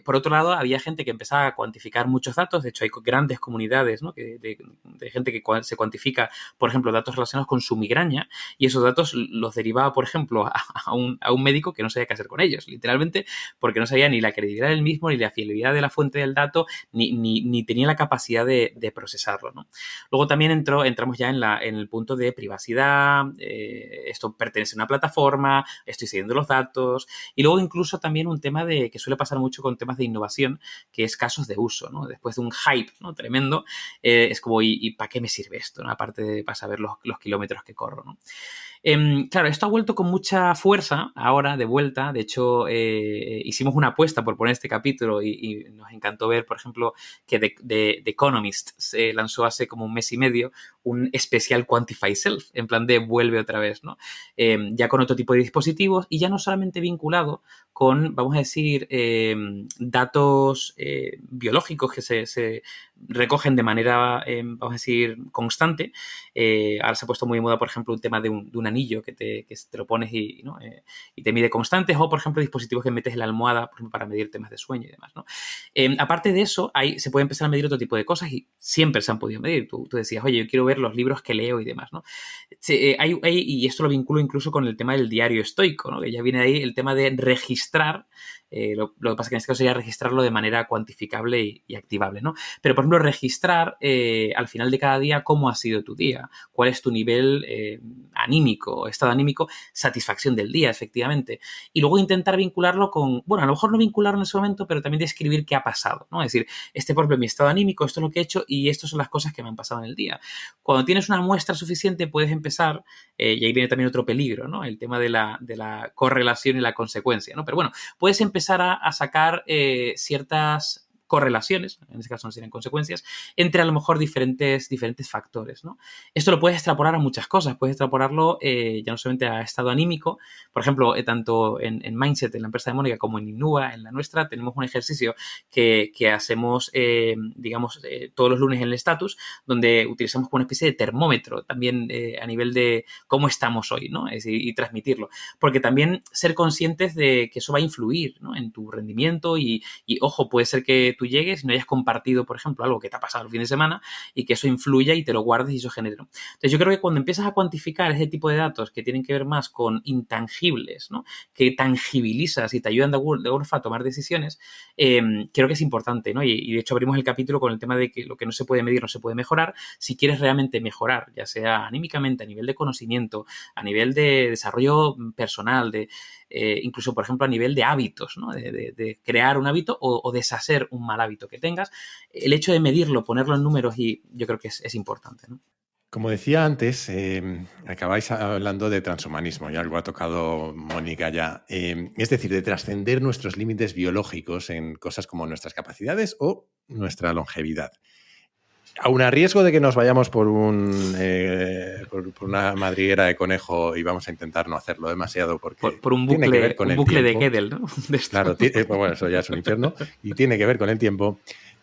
Por otro lado, había gente que empezaba a cuantificar muchos datos. De hecho, hay grandes comunidades, ¿no? de gente que se cuantifica, por ejemplo, datos relacionados con su migraña, y esos datos los derivaba, por ejemplo, a un médico que no sabía qué hacer con ellos, literalmente, porque no sabía ni la credibilidad del mismo, ni la fiabilidad de la fuente del dato, ni tenía la capacidad de procesarlo, ¿no? Luego también entramos ya en el punto de privacidad, esto pertenece a una plataforma, estoy siguiendo los datos, y luego incluso también un tema que suele pasar mucho con temas de innovación, que es casos de uso, ¿no? Después de un hype, ¿no? Tremendo, es como, ¿y para qué me sirve esto, ¿no? Aparte de para saber los kilómetros que corro, ¿no? Claro, esto ha vuelto con mucha fuerza ahora, de vuelta. De hecho, hicimos una apuesta por poner este capítulo y nos encantó ver, por ejemplo, que The Economist se lanzó hace como un mes y medio un especial Quantify Self, en plan de vuelve otra vez, ¿no? Ya con otro tipo de dispositivos y ya no solamente vinculado con, vamos a decir, datos biológicos que se recogen de manera, vamos a decir, constante. Ahora se ha puesto muy de moda, por ejemplo, un tema de un anillo que te lo pones ¿no? Y te mide constantes, o, por ejemplo, dispositivos que metes en la almohada, por ejemplo, para medir temas de sueño y demás, ¿no? Aparte de eso, se puede empezar a medir otro tipo de cosas y siempre se han podido medir. Tú decías, oye, yo quiero ver los libros que leo y demás, ¿no? Y esto lo vinculo incluso con el tema del diario estoico, ¿no? Que ya viene ahí el tema de registrar. Lo que pasa es que en este caso sería registrarlo de manera cuantificable y activable, ¿no? Pero, por ejemplo, registrar al final de cada día cómo ha sido tu día, cuál es tu nivel anímico, estado anímico, satisfacción del día, efectivamente. Y luego intentar vincularlo con, bueno, a lo mejor no vincularlo en ese momento, pero también describir qué ha pasado, ¿no? Es decir, por ejemplo, mi estado anímico, esto es lo que he hecho y estas son las cosas que me han pasado en el día. Cuando tienes una muestra suficiente, puedes empezar, y ahí viene también otro peligro, ¿no? El tema de la correlación y la consecuencia, ¿no? Pero bueno, puedes empezar a sacar ciertas correlaciones, en este caso no serían consecuencias, entre a lo mejor diferentes factores, ¿no? Esto lo puedes extrapolar a muchas cosas, puedes extrapolarlo ya no solamente a estado anímico, por ejemplo, tanto en Mindset, en la empresa de Mónica, como en Innova, en la nuestra, tenemos un ejercicio que hacemos, digamos, todos los lunes en el status, donde utilizamos como una especie de termómetro también a nivel de cómo estamos hoy, ¿no? Es decir, y transmitirlo, porque también ser conscientes de que eso va a influir, ¿no? En tu rendimiento y ojo, puede ser que tú llegues y no hayas compartido, por ejemplo, algo que te ha pasado el fin de semana y que eso influya y te lo guardes y eso genere, ¿no? Entonces, yo creo que cuando empiezas a cuantificar ese tipo de datos que tienen que ver más con intangibles, ¿no? Que tangibilizas y te ayudan de alguna forma a tomar decisiones, creo que es importante, ¿no? Y de hecho abrimos el capítulo con el tema de que lo que no se puede medir no se puede mejorar. Si quieres realmente mejorar, ya sea anímicamente, a nivel de conocimiento, a nivel de desarrollo personal, incluso, por ejemplo, a nivel de hábitos, ¿no? De crear un hábito o deshacer un mal hábito que tengas, el hecho de medirlo, ponerlo en números, y yo creo que es importante, ¿no? Como decía antes, acabáis hablando de transhumanismo, y algo ha tocado Mónica ya. Es decir, de trascender nuestros límites biológicos en cosas como nuestras capacidades o nuestra longevidad. Aun a riesgo de que nos vayamos por una madriguera de conejo y vamos a intentar no hacerlo demasiado porque por un bucle, tiene que ver con el bucle tiempo. De Gödel, ¿no? Claro, bueno, eso ya es un infierno y tiene que ver con el tiempo.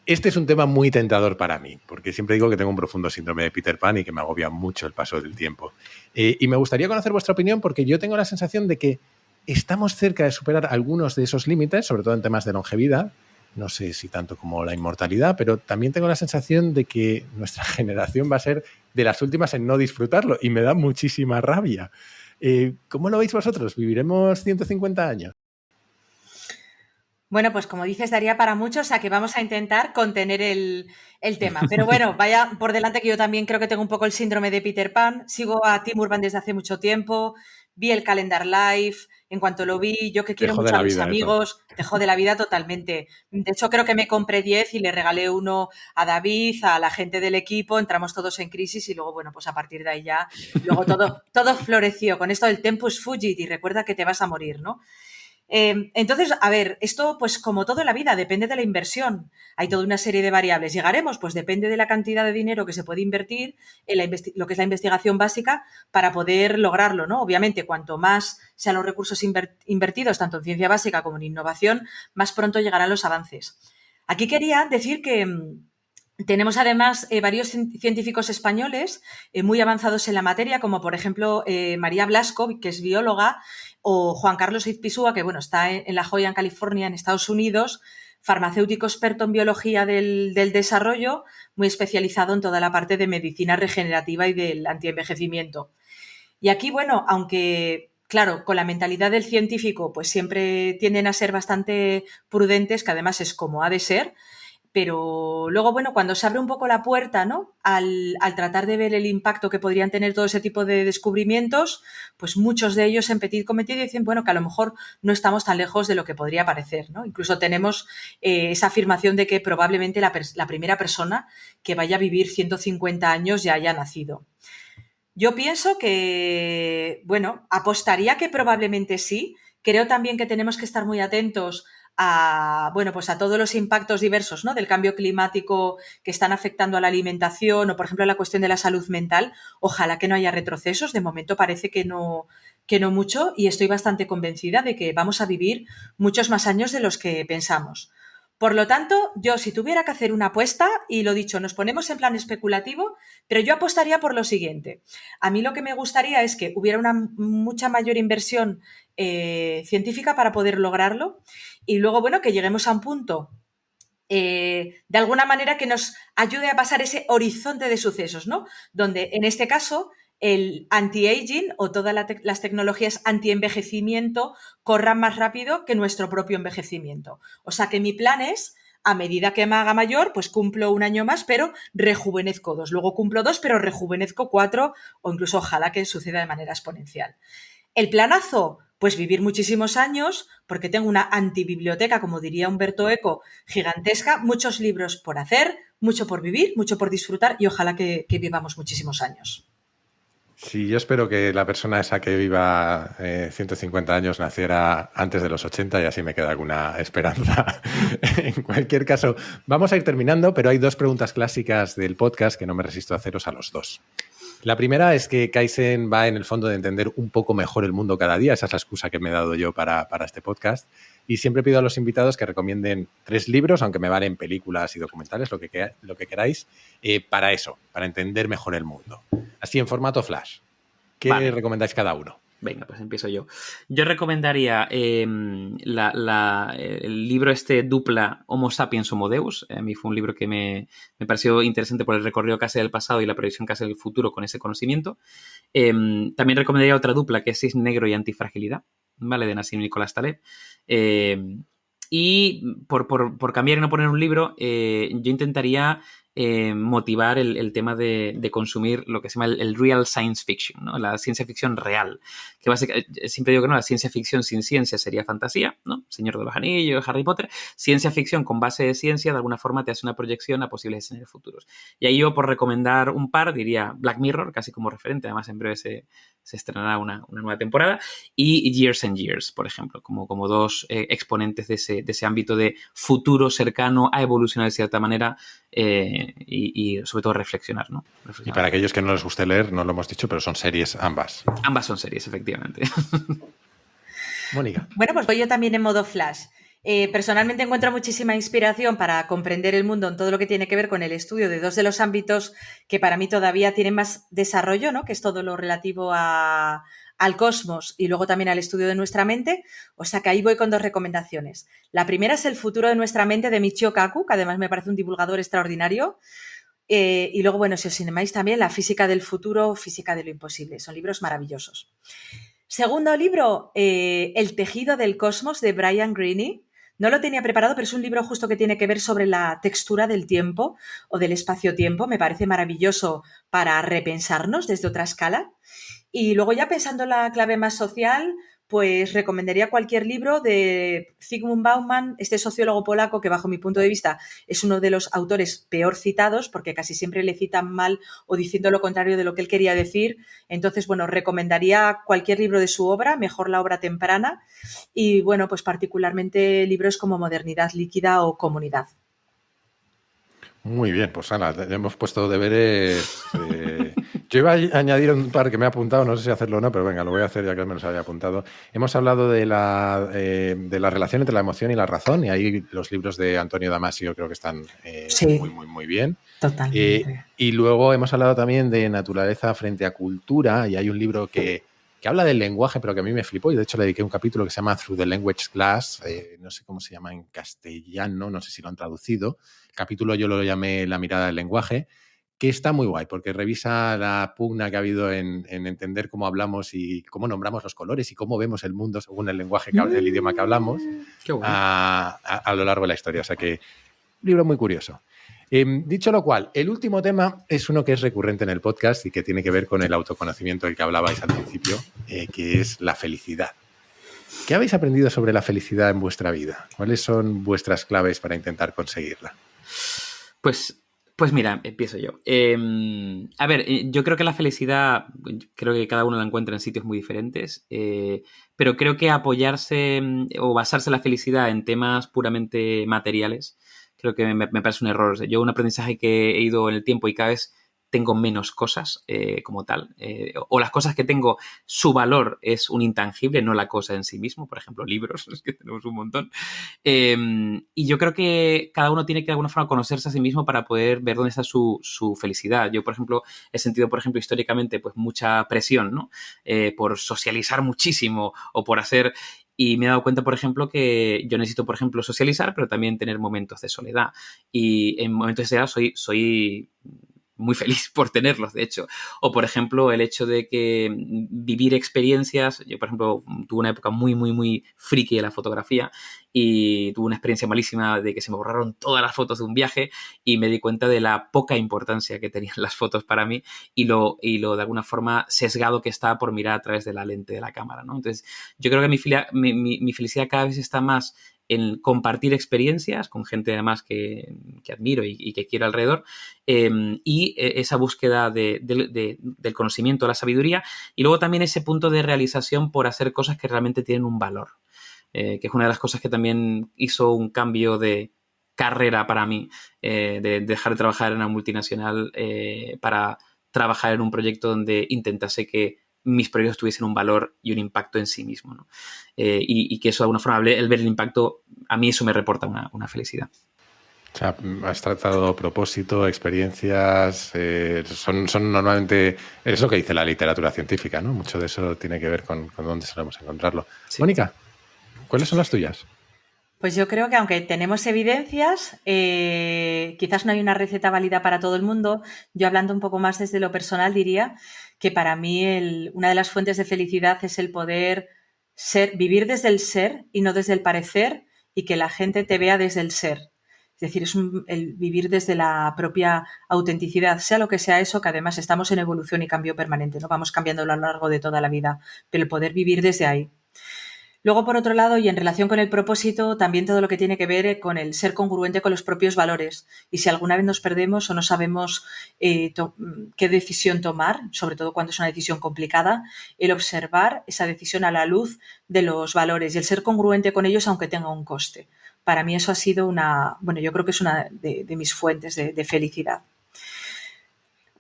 Este es un tema muy tentador para mí, porque siempre digo que tengo un profundo síndrome de Peter Pan y que me agobia mucho el paso del tiempo. Y me gustaría conocer vuestra opinión porque yo tengo la sensación de que estamos cerca de superar algunos de esos límites, sobre todo en temas de longevidad. No sé si tanto como la inmortalidad, pero también tengo la sensación de que nuestra generación va a ser de las últimas en no disfrutarlo y me da muchísima rabia. ¿Cómo lo veis vosotros? ¿Viviremos 150 años? Bueno, pues como dices, daría para mucho, o sea que vamos a intentar contener el tema. Pero bueno, vaya por delante que yo también creo que tengo un poco el síndrome de Peter Pan. Sigo a Tim Urban desde hace mucho tiempo, vi el Calendar Life, en cuanto lo vi, yo que Te quiero jode mucho a la mis vida eso. amigos, te jode la vida totalmente. De hecho, creo que me compré 10 y le regalé uno a David, a la gente del equipo, entramos todos en crisis y luego, bueno, pues a partir de ahí ya, luego todo floreció con esto del tempus fugit y recuerda que te vas a morir, ¿no? Entonces, a ver, esto pues como todo en la vida, depende de la inversión. Hay toda una serie de variables. ¿Llegaremos? Pues depende de la cantidad de dinero que se puede invertir en lo que es la investigación básica para poder lograrlo, ¿no? Obviamente, cuanto más sean los recursos invertidos, tanto en ciencia básica como en innovación, más pronto llegarán los avances. Aquí quería decir que tenemos además varios científicos españoles muy avanzados en la materia, como por ejemplo María Blasco, que es bióloga, o Juan Carlos Izpisúa, que bueno, está en La Joya, en California, en Estados Unidos, farmacéutico experto en biología del desarrollo, muy especializado en toda la parte de medicina regenerativa y del antienvejecimiento. Y aquí, bueno, aunque claro, con la mentalidad del científico, pues siempre tienden a ser bastante prudentes, que además es como ha de ser, pero luego, bueno, cuando se abre un poco la puerta, ¿no? Al tratar de ver el impacto que podrían tener todo ese tipo de descubrimientos, pues muchos de ellos en petit comité dicen, bueno, que a lo mejor no estamos tan lejos de lo que podría parecer, ¿no? Incluso tenemos esa afirmación de que probablemente la primera persona que vaya a vivir 150 años ya haya nacido. Yo pienso que, bueno, apostaría que probablemente sí. Creo también que tenemos que estar muy atentos a, bueno, pues a todos los impactos diversos, ¿no? Del cambio climático que están afectando a la alimentación o, por ejemplo, a la cuestión de la salud mental. Ojalá que no haya retrocesos. De momento parece que no mucho y estoy bastante convencida de que vamos a vivir muchos más años de los que pensamos. Por lo tanto, yo si tuviera que hacer una apuesta, y lo dicho, nos ponemos en plan especulativo, pero yo apostaría por lo siguiente. A mí lo que me gustaría es que hubiera una mucha mayor inversión científica para poder lograrlo y luego, bueno, que lleguemos a un punto de alguna manera que nos ayude a pasar ese horizonte de sucesos, ¿no? Donde en este caso el anti-aging o todas las tecnologías anti-envejecimiento corran más rápido que nuestro propio envejecimiento. O sea que mi plan es, a medida que me haga mayor, pues cumplo un año más, pero rejuvenezco 2. Luego cumplo 2, pero rejuvenezco 4 o incluso ojalá que suceda de manera exponencial. El planazo, pues vivir muchísimos años, porque tengo una antibiblioteca, como diría Humberto Eco, gigantesca, muchos libros por hacer, mucho por vivir, mucho por disfrutar y ojalá que vivamos muchísimos años. Sí, yo espero que la persona esa que viva 150 años naciera antes de los 80 y así me queda alguna esperanza. En cualquier caso, vamos a ir terminando, pero hay 2 preguntas clásicas del podcast que no me resisto a haceros a los 2. La primera es que Kaizen va en el fondo de entender un poco mejor el mundo cada día. Esa es la excusa que me he dado yo para este podcast. Y siempre pido a los invitados que recomienden 3 libros, aunque me valen películas y documentales, lo que queráis, para eso, para entender mejor el mundo. Así en formato flash. ¿Qué recomendáis cada uno? Venga, pues empiezo yo. Yo recomendaría el libro dupla Homo Sapiens Homo Deus. A mí fue un libro que me pareció interesante por el recorrido que hace del pasado y la proyección que hace del futuro con ese conocimiento. También recomendaría otra dupla que es Cisne Negro y Antifragilidad, ¿vale? De Nassim Nicolás Taleb. Y por cambiar y no poner un libro, yo intentaría motivar el tema de consumir lo que se llama el real science fiction, ¿no? La ciencia ficción real. Que básicamente, siempre digo que no, la ciencia ficción sin ciencia sería fantasía, ¿no? Señor de los Anillos, Harry Potter. Ciencia ficción con base de ciencia, de alguna forma te hace una proyección a posibles escenarios futuros. Y ahí yo, por recomendar un par, diría Black Mirror, casi como referente, además en breve se estrenará una nueva temporada, y Years and Years, por ejemplo, como 2 exponentes de ese ámbito de futuro cercano a evolucionar de cierta manera y sobre todo reflexionar, ¿no? Y para aquellos que no les guste leer, no lo hemos dicho, pero son series ambas. Ambas son series, efectivamente. Mónica. Bueno, pues voy yo también en modo flash. Personalmente encuentro muchísima inspiración para comprender el mundo en todo lo que tiene que ver con el estudio de 2 de los ámbitos que para mí todavía tienen más desarrollo, ¿no? Que es todo lo relativo al cosmos y luego también al estudio de nuestra mente. O sea que ahí voy con 2 recomendaciones. La primera es El futuro de nuestra mente de Michio Kaku, que además me parece un divulgador extraordinario. Y luego, bueno, si os animáis también, La física del futuro, Física de lo imposible. Son libros maravillosos. Segundo libro, El tejido del cosmos de Brian Greene. No lo tenía preparado, pero es un libro justo que tiene que ver sobre la textura del tiempo o del espacio-tiempo. Me parece maravilloso para repensarnos desde otra escala. Y luego ya pensando en la clave más social, pues recomendaría cualquier libro de Zygmunt Bauman, este sociólogo polaco que bajo mi punto de vista es uno de los autores peor citados porque casi siempre le citan mal o diciendo lo contrario de lo que él quería decir. Entonces, bueno, recomendaría cualquier libro de su obra, mejor la obra temprana y, bueno, pues particularmente libros como Modernidad líquida o Comunidad. Muy bien, pues Ana, le hemos puesto deberes. Yo iba a añadir un par que me he apuntado, no sé si hacerlo o no, pero venga, lo voy a hacer ya que me los había apuntado. Hemos hablado de la relación entre la emoción y la razón, y ahí los libros de Antonio Damasio creo que están Sí, muy bien. totalmente. Y luego hemos hablado también de naturaleza frente a cultura, y hay un libro que habla del lenguaje, pero que a mí me flipó, y de hecho le dediqué un capítulo que se llama Through the Language Glass, no sé cómo se llama en castellano, no sé si lo han traducido. El capítulo yo lo llamé La mirada del lenguaje, que está muy guay, porque revisa la pugna que ha habido en entender cómo hablamos y cómo nombramos los colores y cómo vemos el mundo según el lenguaje, el idioma que hablamos Qué guay. a lo largo de la historia. O sea que, libro muy curioso. Dicho lo cual, el último tema es uno que es recurrente en el podcast y que tiene que ver con el autoconocimiento del que hablabais al principio, que es la felicidad. ¿Qué habéis aprendido sobre la felicidad en vuestra vida? ¿Cuáles son vuestras claves para intentar conseguirla? Pues mira, empiezo yo. A ver, yo creo que la felicidad, creo que cada uno la encuentra en sitios muy diferentes, pero creo que apoyarse o basarse la felicidad en temas puramente materiales, creo que me parece un error. Yo un aprendizaje que he ido en el tiempo y cada vez tengo menos cosas como tal, o las cosas que tengo, su valor es un intangible, no la cosa en sí mismo, por ejemplo, libros, es que tenemos un montón. Y yo creo que cada uno tiene que de alguna forma conocerse a sí mismo para poder ver dónde está su felicidad. Yo, por ejemplo, he sentido, por ejemplo, históricamente, pues mucha presión, ¿no? Por socializar muchísimo o por hacer... Y me he dado cuenta, por ejemplo, que yo necesito, por ejemplo, socializar, pero también tener momentos de soledad. Y en momentos de soledad soy muy feliz por tenerlos, de hecho. O, por ejemplo, el hecho de que vivir experiencias... Yo, por ejemplo, tuve una época muy friki de la fotografía y tuve una experiencia malísima de que se me borraron todas las fotos de un viaje y me di cuenta de la poca importancia que tenían las fotos para mí y lo de alguna forma sesgado que estaba por mirar a través de la lente de la cámara, ¿no? Entonces, yo creo que mi felicidad cada vez está más en compartir experiencias con gente además que admiro y que quiero alrededor, y esa búsqueda del conocimiento, la sabiduría, y luego también ese punto de realización por hacer cosas que realmente tienen un valor, que es una de las cosas que también hizo un cambio de carrera para mí, de dejar de trabajar en una multinacional para trabajar en un proyecto donde intentase que mis proyectos tuviesen un valor y un impacto en sí mismo, ¿no? Y que eso de alguna forma, el ver el impacto, a mí eso me reporta una felicidad. O sea, has tratado propósito, experiencias, son normalmente, es lo que dice la literatura científica, ¿no? Mucho de eso tiene que ver con dónde solemos encontrarlo. Sí. Mónica, ¿cuáles son las tuyas? Pues yo creo que aunque tenemos evidencias, quizás no hay una receta válida para todo el mundo. Yo hablando un poco más desde lo personal diría que para mí una de las fuentes de felicidad es el poder vivir desde el ser y no desde el parecer y que la gente te vea desde el ser. Es decir, es el vivir desde la propia autenticidad, sea lo que sea eso, que además estamos en evolución y cambio permanente, ¿no? Vamos cambiando a lo largo de toda la vida, pero el poder vivir desde ahí. Luego, por otro lado, y en relación con el propósito, también todo lo que tiene que ver con el ser congruente con los propios valores. Y si alguna vez nos perdemos o no sabemos qué decisión tomar, sobre todo cuando es una decisión complicada, el observar esa decisión a la luz de los valores y el ser congruente con ellos aunque tenga un coste. Para mí eso ha sido yo creo que es una de mis fuentes de felicidad.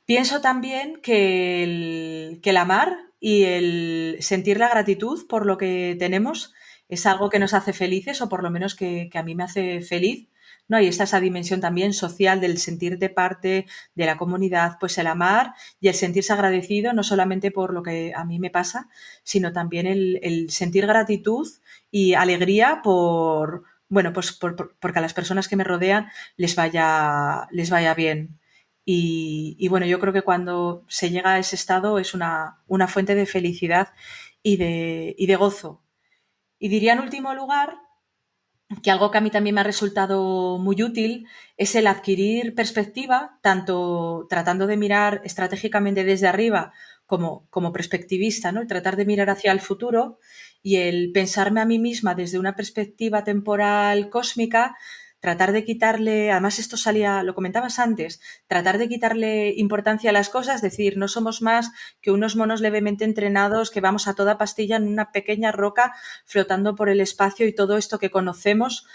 Pienso también que el amar y el sentir la gratitud por lo que tenemos es algo que nos hace felices o por lo menos que a mí me hace feliz, ¿no? Y está esa dimensión también social del sentirte parte de la comunidad, pues el amar y el sentirse agradecido no solamente por lo que a mí me pasa, sino también el sentir gratitud y alegría porque a las personas que me rodean les vaya bien. Y bueno, yo creo que cuando se llega a ese estado es una fuente de felicidad y de gozo. Y diría en último lugar que algo que a mí también me ha resultado muy útil es el adquirir perspectiva, tanto tratando de mirar estratégicamente desde arriba como perspectivista, ¿no? El tratar de mirar hacia el futuro y el pensarme a mí misma desde una perspectiva temporal cósmica, tratar de quitarle, además esto salía, lo comentabas antes, tratar de quitarle importancia a las cosas, decir, no somos más que unos monos levemente entrenados que vamos a toda pastilla en una pequeña roca flotando por el espacio y todo esto que conocemos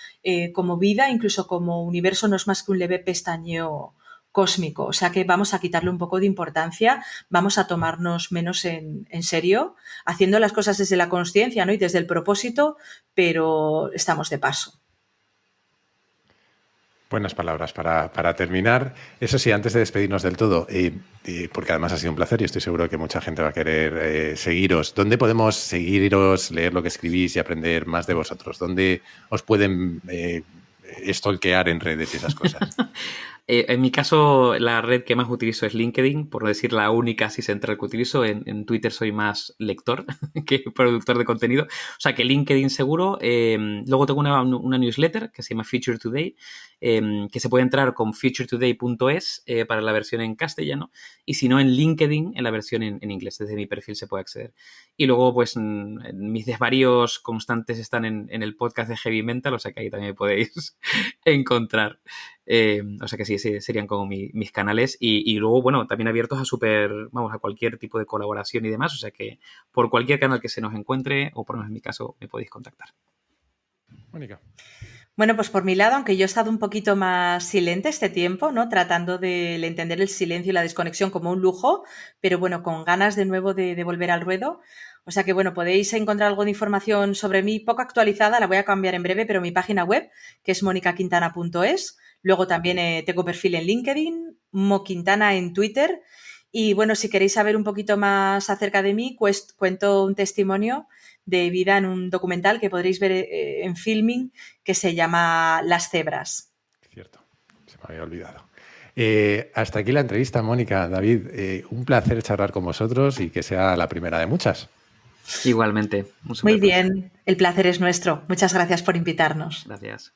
como vida, incluso como universo, no es más que un leve pestañeo cósmico. O sea que vamos a quitarle un poco de importancia, vamos a tomarnos menos en serio, haciendo las cosas desde la consciencia, ¿no? Y desde el propósito, pero estamos de paso. Buenas palabras para terminar. Eso sí, antes de despedirnos del todo, porque además ha sido un placer y estoy seguro que mucha gente va a querer seguiros. ¿Dónde podemos seguiros, leer lo que escribís y aprender más de vosotros? ¿Dónde os pueden stalkear en redes y esas cosas? En mi caso, la red que más utilizo es LinkedIn, por no decir la única así central que utilizo. En Twitter soy más lector que productor de contenido. O sea que LinkedIn seguro. Luego tengo una newsletter que se llama Future Today, que se puede entrar con futuretoday.es para la versión en castellano, y si no en LinkedIn en la versión en inglés. Desde mi perfil se puede acceder. Y luego, pues, mis desvaríos constantes están en el podcast de Heavy Mental, o sea que ahí también me podéis encontrar. O sea que sí, serían como mis canales y luego, bueno, también abiertos a cualquier tipo de colaboración y demás, o sea que por cualquier canal que se nos encuentre, o por lo menos en mi caso, me podéis contactar. Mónica. Bueno, pues por mi lado, aunque yo he estado un poquito más silente este tiempo, ¿no? Tratando de entender el silencio y la desconexión como un lujo, pero bueno, con ganas de nuevo de volver al ruedo. O sea que, bueno, podéis encontrar algo de información sobre mí poco actualizada, la voy a cambiar en breve, pero mi página web, que es monicaquintana.es. Luego también tengo perfil en LinkedIn, Moquintana en Twitter. Y bueno, si queréis saber un poquito más acerca de mí, pues cuento un testimonio de vida en un documental que podréis ver en Filming que se llama Las cebras. Cierto, se me había olvidado. Hasta aquí la entrevista, Mónica. David, un placer charlar con vosotros y que sea la primera de muchas. Igualmente. Muy bien, el placer es nuestro. Muchas gracias por invitarnos. Gracias.